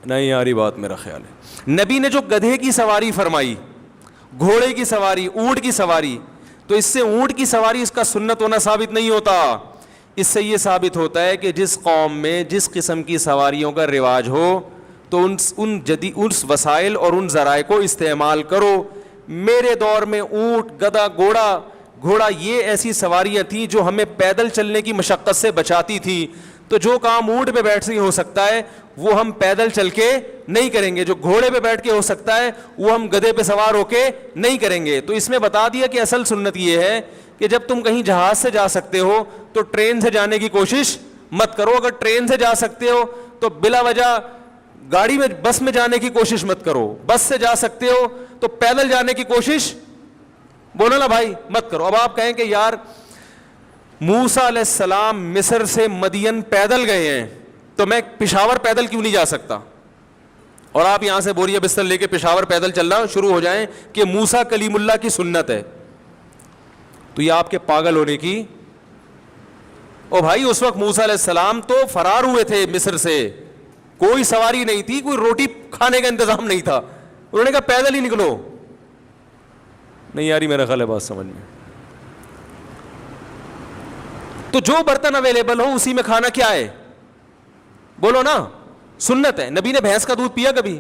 نہیں یاری بات میرا خیال ہے. نبی نے جو گدھے کی سواری فرمائی, گھوڑے کی سواری, اونٹ کی سواری, تو اس سے اونٹ کی سواری اس کا سنت ہونا ثابت نہیں ہوتا. اس سے یہ ثابت ہوتا ہے کہ جس قوم میں جس قسم کی سواریوں کا رواج ہو تو ان وسائل اور ان ذرائع کو استعمال کرو. میرے دور میں اونٹ, گدھا, گھوڑا یہ ایسی سواریاں تھیں جو ہمیں پیدل چلنے کی مشقت سے بچاتی تھی. تو جو کام اونٹ پہ بیٹھ کے ہو سکتا ہے وہ ہم پیدل چل کے نہیں کریں گے, جو گھوڑے پہ بیٹھ کے ہو سکتا ہے وہ ہم گدھے پہ سوار ہو کے نہیں کریں گے. تو اس میں بتا دیا کہ اصل سنت یہ ہے کہ جب تم کہیں جہاز سے جا سکتے ہو تو ٹرین سے جانے کی کوشش مت کرو. اگر ٹرین سے جا سکتے ہو تو بلا وجہ گاڑی میں, بس میں جانے کی کوشش مت کرو. بس سے جا سکتے ہو تو پیدل جانے کی کوشش, بولو نا بھائی, مت کرو. اب آپ کہیں کہ یار موسیٰ علیہ السلام مصر سے مدین پیدل گئے ہیں تو میں پشاور پیدل کیوں نہیں جا سکتا؟ اور آپ یہاں سے بوریا بستر لے کے پشاور پیدل چلنا شروع ہو جائیں کہ موسیٰ کلیم اللہ کی سنت ہے, تو یہ آپ کے پاگل ہونے کی. او بھائی اس وقت موسیٰ علیہ السلام تو فرار ہوئے تھے مصر سے, کوئی سواری نہیں تھی, کوئی روٹی کھانے کا انتظام نہیں تھا, انہوں نے کہا پیدل ہی نکلو. نہیں یاری میرا خیال ہے بات سمجھ میں. تو جو برتن اویلیبل ہو اسی میں کھانا کیا ہے؟ بولو نا, سنت ہے. نبی نے بھینس کا دودھ پیا کبھی؟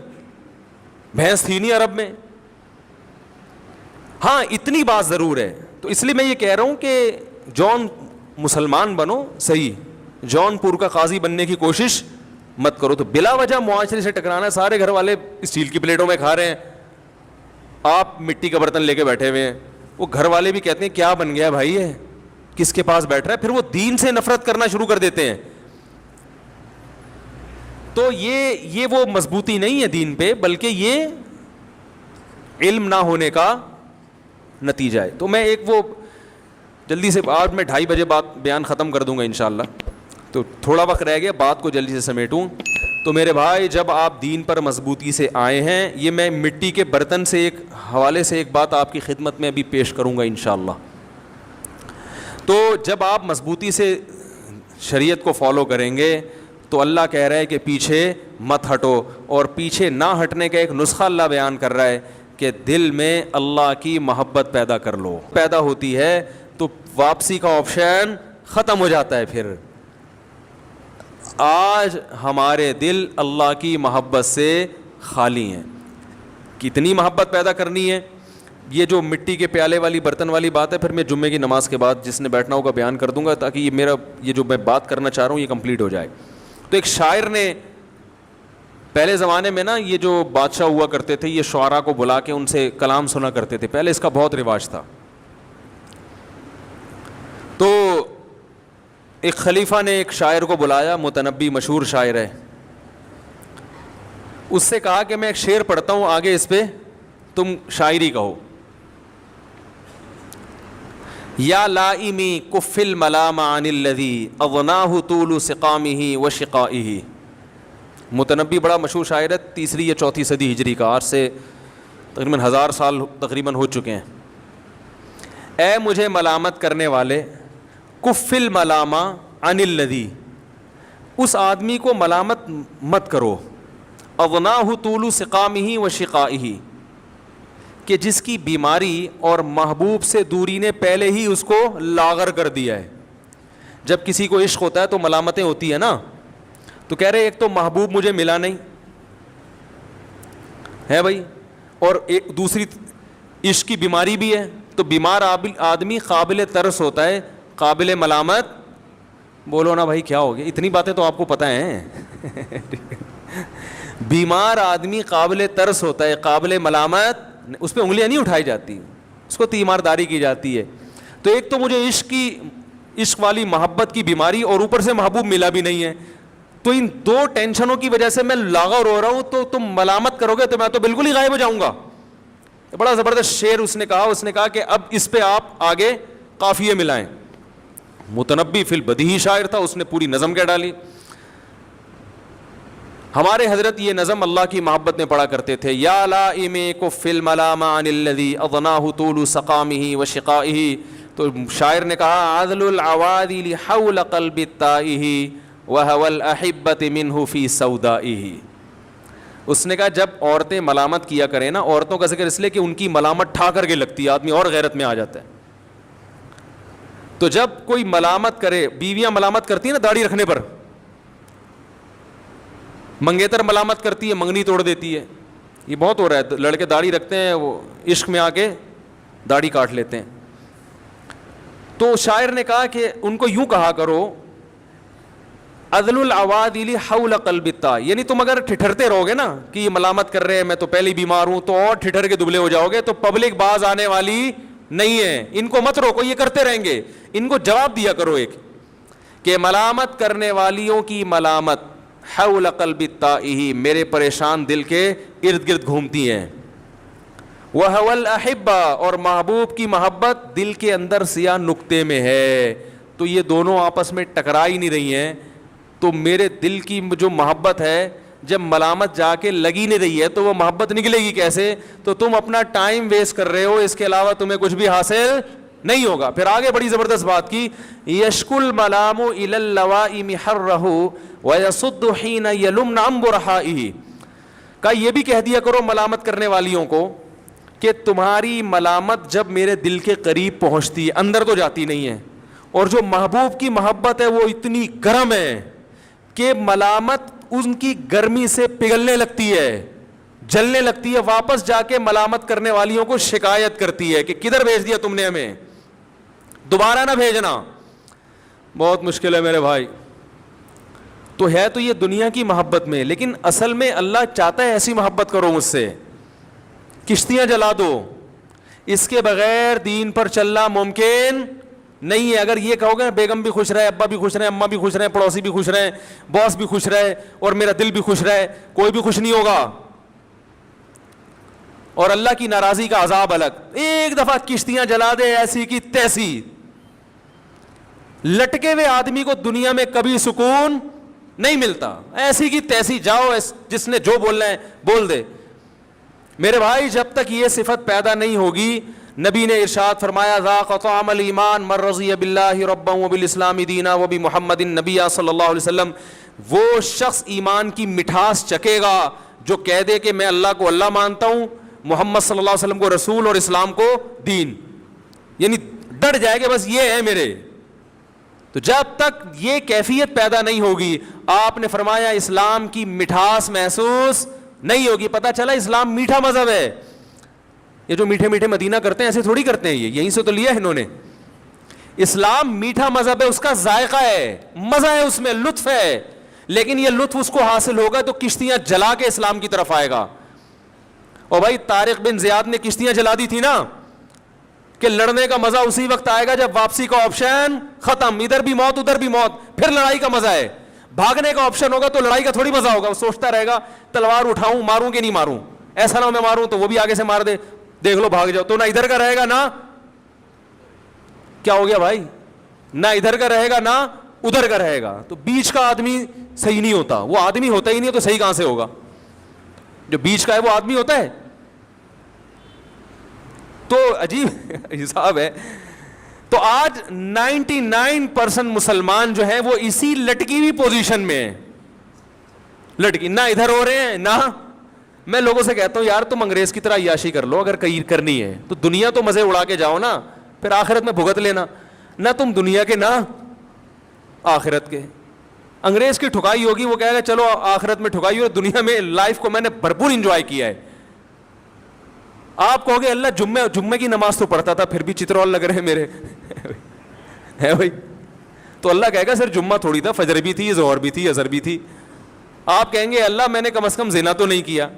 بھینس تھی نہیں عرب میں. ہاں اتنی بات ضرور ہے. تو اس لیے میں یہ کہہ رہا ہوں کہ جون مسلمان بنو صحیح, جون پور کا قاضی بننے کی کوشش مت کرو. تو بلا وجہ معاشرے سے ٹکرانا ہے. سارے گھر والے اسٹیل کی پلیٹوں میں کھا رہے ہیں, آپ مٹی کا برتن لے کے بیٹھے ہوئے ہیں. وہ گھر والے بھی کہتے ہیں کیا بن گیا بھائی ہے, کس کے پاس بیٹھ رہا ہے. پھر وہ دین سے نفرت کرنا شروع کر دیتے ہیں. تو یہ وہ مضبوطی نہیں ہے دین پہ, بلکہ یہ علم نہ ہونے کا نتیجہ ہے. تو میں ایک وہ جلدی سے, آج میں 2:30 بجے بات بیان ختم کر دوں گا انشاءاللہ, تو تھوڑا وقت رہ گیا, بات کو جلدی سے سمیٹوں. تو میرے بھائی جب آپ دین پر مضبوطی سے آئے ہیں, یہ میں مٹی کے برتن سے ایک حوالے سے ایک بات آپ کی خدمت میں ابھی پیش کروں گا انشاءاللہ. تو جب آپ مضبوطی سے شریعت کو فالو کریں گے تو اللہ کہہ رہا ہے کہ پیچھے مت ہٹو, اور پیچھے نہ ہٹنے کا ایک نسخہ اللہ بیان کر رہا ہے کہ دل میں اللہ کی محبت پیدا کر لو. پیدا ہوتی ہے تو واپسی کا آپشن ختم ہو جاتا ہے. پھر آج ہمارے دل اللہ کی محبت سے خالی ہیں. کتنی محبت پیدا کرنی ہے؟ یہ جو مٹی کے پیالے والی برتن والی بات ہے, پھر میں جمعے کی نماز کے بعد جس نے بیٹھنا ہوگا بیان کر دوں گا, تاکہ یہ جو میں بات کرنا چاہ رہا ہوں یہ کمپلیٹ ہو جائے. تو ایک شاعر نے پہلے زمانے میں نا, یہ جو بادشاہ ہوا کرتے تھے یہ شعراء کو بلا کے ان سے کلام سنا کرتے تھے, پہلے اس کا بہت رواج تھا. تو ایک خلیفہ نے ایک شاعر کو بلایا, متنبی مشہور شاعر ہے, اس سے کہا کہ میں ایک شعر پڑھتا ہوں, آگے اس پہ تم شاعری کہو. یا لائمی کف الملام عن الذی اغناہ طول سقامہ و شقائہ. متنبی بڑا مشہور شاعر ہے, 3 یا 4 صدی ہجری کا, آج سے تقریباً 1000 سال تقریباً ہو چکے ہیں. اے مجھے ملامت کرنے والے, کف الملام عن الذی, اس آدمی کو ملامت مت کرو, اغناہ طول سقامہ و شقائہ, کہ جس کی بیماری اور محبوب سے دوری نے پہلے ہی اس کو لاغر کر دیا ہے. جب کسی کو عشق ہوتا ہے تو ملامتیں ہوتی ہیں نا, تو کہہ رہے ایک تو محبوب مجھے ملا نہیں ہے بھائی, اور ایک دوسری عشق کی بیماری بھی ہے, تو بیمار آدمی قابل ترس ہوتا ہے, قابل ملامت. بولو نا بھائی کیا ہو گیا, اتنی باتیں تو آپ کو پتہ ہیں. بیمار آدمی قابل ترس ہوتا ہے, قابل ملامت, اس پہ انگلیاں نہیں اٹھائی جاتی, اس کو تیمارداری کی جاتی ہے. تو ایک تو مجھے عشق والی محبت کی بیماری, اور اوپر سے محبوب ملا بھی نہیں ہے, تو ان 2 ٹینشنوں کی وجہ سے میں لاغر ہو رہا ہوں, تو تم ملامت کرو گے تو میں تو بالکل ہی غائب ہو جاؤں گا. بڑا زبردست شعر اس نے کہا کہ اب اس پہ آپ آگے قافیے ملائیں. متنبی فی البدیہی شاعر تھا, اس نے پوری نظم کہہ ڈالی. ہمارے حضرت یہ نظم اللہ کی محبت میں پڑھا کرتے تھے, یا لائم کف الملام عن الذی اغناہ طول سقامہ و شقائہ. تو شاعر نے کہا عذل العوادل حول قلب التائہ وہوى الاحبۃ منہ فی سودائہ. اس نے کہا جب عورتیں ملامت کیا کریں نا, عورتوں کا ذکر اس لیے کہ ان کی ملامت ٹھا کر کے لگتی ہے, آدمی اور غیرت میں آ جاتا ہے. تو جب کوئی ملامت کرے, بیویاں ملامت کرتی ہیں نا داڑھی رکھنے پر, منگیتر ملامت کرتی ہے, منگنی توڑ دیتی ہے. یہ بہت ہو رہا ہے, لڑکے داڑھی رکھتے ہیں, وہ عشق میں آ کے داڑھی کاٹ لیتے ہیں. تو شاعر نے کہا کہ ان کو یوں کہا کرو, عذل العوادل حول قلب التا, یعنی تم اگر ٹھٹھرتے رہو گے نا کہ یہ ملامت کر رہے ہیں, میں تو پہلے بیمار ہوں, تو اور ٹھٹھر کے دبلے ہو جاؤ گے, تو پبلک باز آنے والی نہیں ہے. ان کو مت روکو, یہ کرتے رہیں گے. ان کو جواب دیا کرو ایک, کہ ملامت کرنے والیوں کی ملامت حول قلب التائہ, میرے پریشان دل کے ارد گرد گھومتی ہیں. وہو الاحبہ, اور محبوب کی محبت دل کے اندر سیاہ نقطے میں ہے, تو یہ دونوں آپس میں ٹکرا ہی نہیں رہی ہیں. تو میرے دل کی جو محبت ہے, جب ملامت جا کے لگی نہیں رہی ہے تو وہ محبت نکلے گی کیسے؟ تو تم اپنا ٹائم ویسٹ کر رہے ہو, اس کے علاوہ تمہیں کچھ بھی حاصل نہیں ہوگا. پھر آگے بڑی زبردست بات کی, یشکو الملام الی اللوائم حرہ ویصد حین یلمن عن برحائہ. کہا یہ بھی کہہ دیا کرو ملامت کرنے والیوں کو کہ تمہاری ملامت جب میرے دل کے قریب پہنچتی ہے, اندر تو جاتی نہیں ہے, اور جو محبوب کی محبت ہے وہ اتنی گرم ہے کہ ملامت ان کی گرمی سے پگھلنے لگتی ہے, جلنے لگتی ہے, واپس جا کے ملامت کرنے والیوں کو شکایت کرتی ہے کہ کدھر بھیج دیا تم نے ہمیں, دوبارہ نہ بھیجنا. بہت مشکل ہے میرے بھائی. تو ہے تو یہ دنیا کی محبت میں, لیکن اصل میں اللہ چاہتا ہے ایسی محبت کرو مجھ سے, کشتیاں جلا دو, اس کے بغیر دین پر چلنا ممکن نہیں ہے. اگر یہ کہو گے بیگم بھی خوش رہے, ابا بھی خوش رہے, اماں بھی خوش رہے, پڑوسی بھی خوش رہے, باس بھی خوش رہے, اور میرا دل بھی خوش رہے, کوئی بھی خوش نہیں ہوگا, اور اللہ کی ناراضی کا عذاب الگ. ایک دفعہ کشتیاں جلا دے ایسی کی تیسی, لٹکے ہوئے آدمی کو دنیا میں کبھی سکون نہیں ملتا. ایسی کی تیسی جاؤ, جس نے جو بولنا ہے بول دے. میرے بھائی جب تک یہ صفت پیدا نہیں ہوگی, نبی نے ارشاد فرمایا ذاق طعم الایمان من رضی باللہ ربا وبالاسلام دینا وبمحمد نبی صلی اللہ علیہ وسلم. وہ شخص ایمان کی مٹھاس چکے گا جو کہہ دے کہ میں اللہ کو اللہ مانتا ہوں, محمد صلی اللہ علیہ وسلم کو رسول, اور اسلام کو دین, یعنی ڈر جائے کہ بس یہ ہے میرے. تو جب تک یہ کیفیت پیدا نہیں ہوگی, آپ نے فرمایا اسلام کی مٹھاس محسوس نہیں ہوگی. پتہ چلا اسلام میٹھا مذہب ہے. یہ جو میٹھے میٹھے مدینہ کرتے ہیں ایسے تھوڑی کرتے ہیں, یہ یہیں سے تو لیا ہے انہوں نے. اسلام میٹھا مذہب ہے, اس کا ذائقہ ہے, مزہ ہے اس میں, لطف ہے, لیکن یہ لطف اس کو حاصل ہوگا تو کشتیاں جلا کے اسلام کی طرف آئے گا. اور بھائی طارق بن زیاد نے کشتیاں جلا دی تھی نا, کہ لڑنے کا مزہ اسی وقت آئے گا جب واپسی کا آپشن ختم, ادھر بھی موت ادھر بھی موت, پھر لڑائی کا مزہ ہے. بھاگنے کا آپشن ہوگا تو لڑائی کا تھوڑی مزہ ہوگا. وہ سوچتا رہے گا تلوار اٹھاؤں, ماروں کہ نہیں ماروں, ایسا نہ ہو میں ماروں تو وہ بھی آگے سے مار دے, دیکھ لو بھاگ جاؤ. تو نہ ادھر کا رہے گا نہ کیا ہو گیا بھائی, نہ ادھر کا رہے گا نہ ادھر کا رہے گا. تو بیچ کا آدمی صحیح نہیں ہوتا. وہ آدمی ہوتا ہی نہیں تو صحیح کہاں سے ہوگا؟ جو بیچ کا ہے وہ آدمی ہوتا ہے. تو عجیب حساب ہے. تو آج 99% مسلمان جو ہیں وہ اسی لٹکی ہوئی پوزیشن میں ہیں. لٹکی, نہ ادھر ہو رہے ہیں نہ. میں لوگوں سے کہتا ہوں یار تم انگریز کی طرح عیاشی کر لو, اگر کرنی ہے تو دنیا تو مزے اڑا کے جاؤ نا, پھر آخرت میں بھگت لینا. نہ تم دنیا کے نہ آخرت کے. انگریز کی ٹھکائی ہوگی, وہ کہے گا چلو آخرت میں ٹھکائی ہو, دنیا میں لائف کو میں نے بھرپور انجوائے کیا ہے. آپ کہو گے اللہ جمعے کی نماز تو پڑھتا تھا پھر بھی چترول لگ رہے ہیں میرے ہے بھائی. تو اللہ کہے گا سر جمعہ تھوڑی تھا, فجر بھی تھی, ظہر بھی تھی, عصر بھی تھی. آپ کہیں گے اللہ میں نے کم از کم زنا تو نہیں کیا.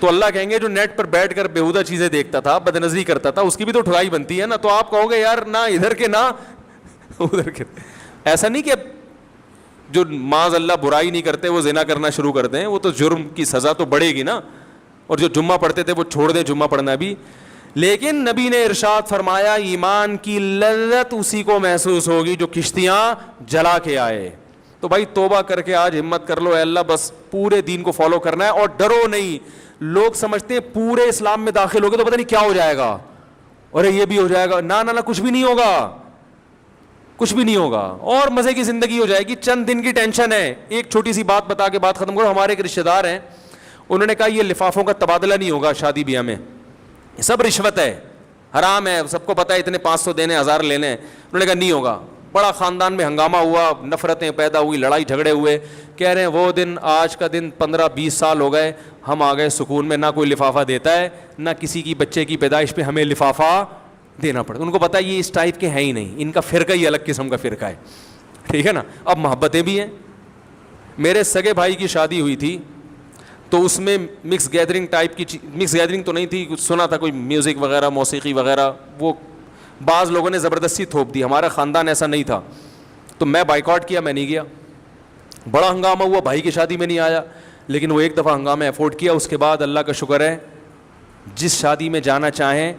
تو اللہ کہیں گے جو نیٹ پر بیٹھ کر بےہودہ چیزیں دیکھتا تھا, بد نظری کرتا تھا, اس کی بھی تو ٹھگائی بنتی ہے نا. تو آپ کہو گے یار نہ ادھر کے نہ ادھر کے. ایسا نہیں کہ جو معاذ اللہ برائی نہیں کرتے وہ زنا کرنا شروع کر دیں, وہ تو جرم کی سزا تو بڑھے گی نا. اور جو جمعہ پڑھتے تھے وہ چھوڑ دیں جمعہ پڑھنا بھی. لیکن نبی نے ارشاد فرمایا ایمان کی لذت اسی کو محسوس ہوگی جو کشتیاں جلا کے آئے. تو بھائی توبہ کر کے آج ہمت کر لو, اے اللہ بس پورے دین کو فالو کرنا ہے اور ڈرو نہیں. لوگ سمجھتے ہیں پورے اسلام میں داخل ہوگے تو پتہ نہیں کیا ہو جائے گا, اور یہ بھی ہو جائے گا. نہ کچھ بھی نہیں ہوگا, کچھ بھی نہیں ہوگا, اور مزے کی زندگی ہو جائے گی. چند دن کی ٹینشن ہے. ایک چھوٹی سی بات بتا کے بات ختم کرو. ہمارے ایک رشتہ دار ہیں, انہوں نے کہا یہ لفافوں کا تبادلہ نہیں ہوگا شادی بیاہ میں, سب رشوت ہے, حرام ہے, سب کو پتہ ہے, اتنے 500 دینے 1000 لینے. انہوں نے کہا نہیں ہوگا. بڑا خاندان میں ہنگامہ ہوا, نفرتیں پیدا ہوئی, لڑائی جھگڑے ہوئے. کہہ رہے ہیں وہ دن آج کا دن 15-20 سال ہو گئے, ہم آ گئے سکون میں. نہ کوئی لفافہ دیتا ہے, نہ کسی کی بچے کی پیدائش پہ ہمیں لفافہ دینا پڑتا. ان کو پتہ ہے یہ اس ٹائپ کے ہیں ہی نہیں, ان کا فرقہ ہی الگ قسم کا فرقہ ہے. ٹھیک ہے نا. اب محبتیں بھی ہیں. میرے سگے بھائی کی شادی ہوئی تھی تو اس میں مکس گیدرنگ ٹائپ کی, مکس گیدرنگ تو نہیں تھی, سنا تھا کوئی میوزک وغیرہ موسیقی وغیرہ, وہ بعض لوگوں نے زبردستی تھوپ دی. ہمارا خاندان ایسا نہیں تھا تو میں بائیکاٹ کیا, میں نہیں گیا. بڑا ہنگامہ ہوا, بھائی کی شادی میں نہیں آیا. لیکن وہ ایک دفعہ ہنگامہ افورڈ کیا, اس کے بعد اللہ کا شکر ہے جس شادی میں جانا چاہیں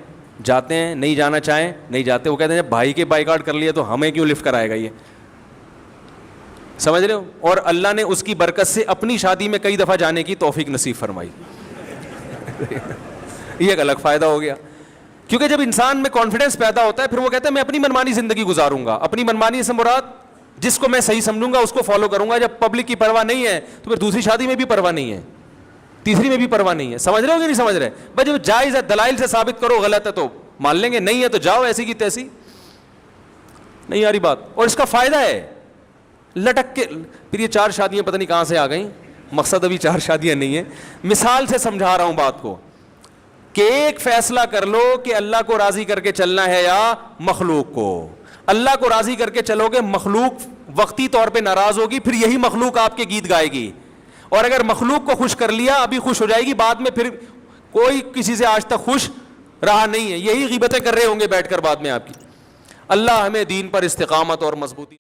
جاتے ہیں, نہیں جانا چاہیں نہیں جاتے. وہ کہتے ہیں جب بھائی کے بائیکاٹ کر لیا تو ہمیں کیوں لفٹ کرائے گا یہ, سمجھ رہے ہو. اور اللہ نے اس کی برکت سے اپنی شادی میں کئی دفعہ جانے کی توفیق نصیب فرمائی. یہ ایک الگ فائدہ ہو گیا, کیونکہ جب انسان میں کانفیڈنس پیدا ہوتا ہے پھر وہ کہتا ہے میں اپنی منمانی زندگی گزاروں گا. اپنی منمانی سے مراد جس کو میں صحیح سمجھوں گا اس کو فالو کروں گا. جب پبلک کی پرواہ نہیں ہے تو پھر دوسری شادی میں بھی پرواہ نہیں ہے, تیسری میں بھی پرواہ نہیں ہے. سمجھ رہے ہو کہ نہیں سمجھ رہے؟ بھائی جب جائز ہے دلائل سے ثابت کرو, غلط ہے تو مان لیں گے, نہیں ہے تو جاؤ ایسی کی تیسی. نہیں آ رہی بات. اور اس کا فائدہ ہے لٹک کے. پھر یہ 4 شادیاں پتہ نہیں کہاں سے آ گئیں, مقصد ابھی 4 شادیاں نہیں ہیں, مثال سے سمجھا رہا ہوں بات کو, کہ ایک فیصلہ کر لو کہ اللہ کو راضی کر کے چلنا ہے یا مخلوق کو. اللہ کو راضی کر کے چلو گے, مخلوق وقتی طور پہ ناراض ہوگی, پھر یہی مخلوق آپ کے گیت گائے گی. اور اگر مخلوق کو خوش کر لیا ابھی خوش ہو جائے گی, بعد میں پھر کوئی کسی سے آج تک خوش رہا نہیں ہے, یہی غیبتیں کر رہے ہوں گے بیٹھ کر بعد میں آپ کی. اللہ ہمیں دین پر استقامت اور مضبوطی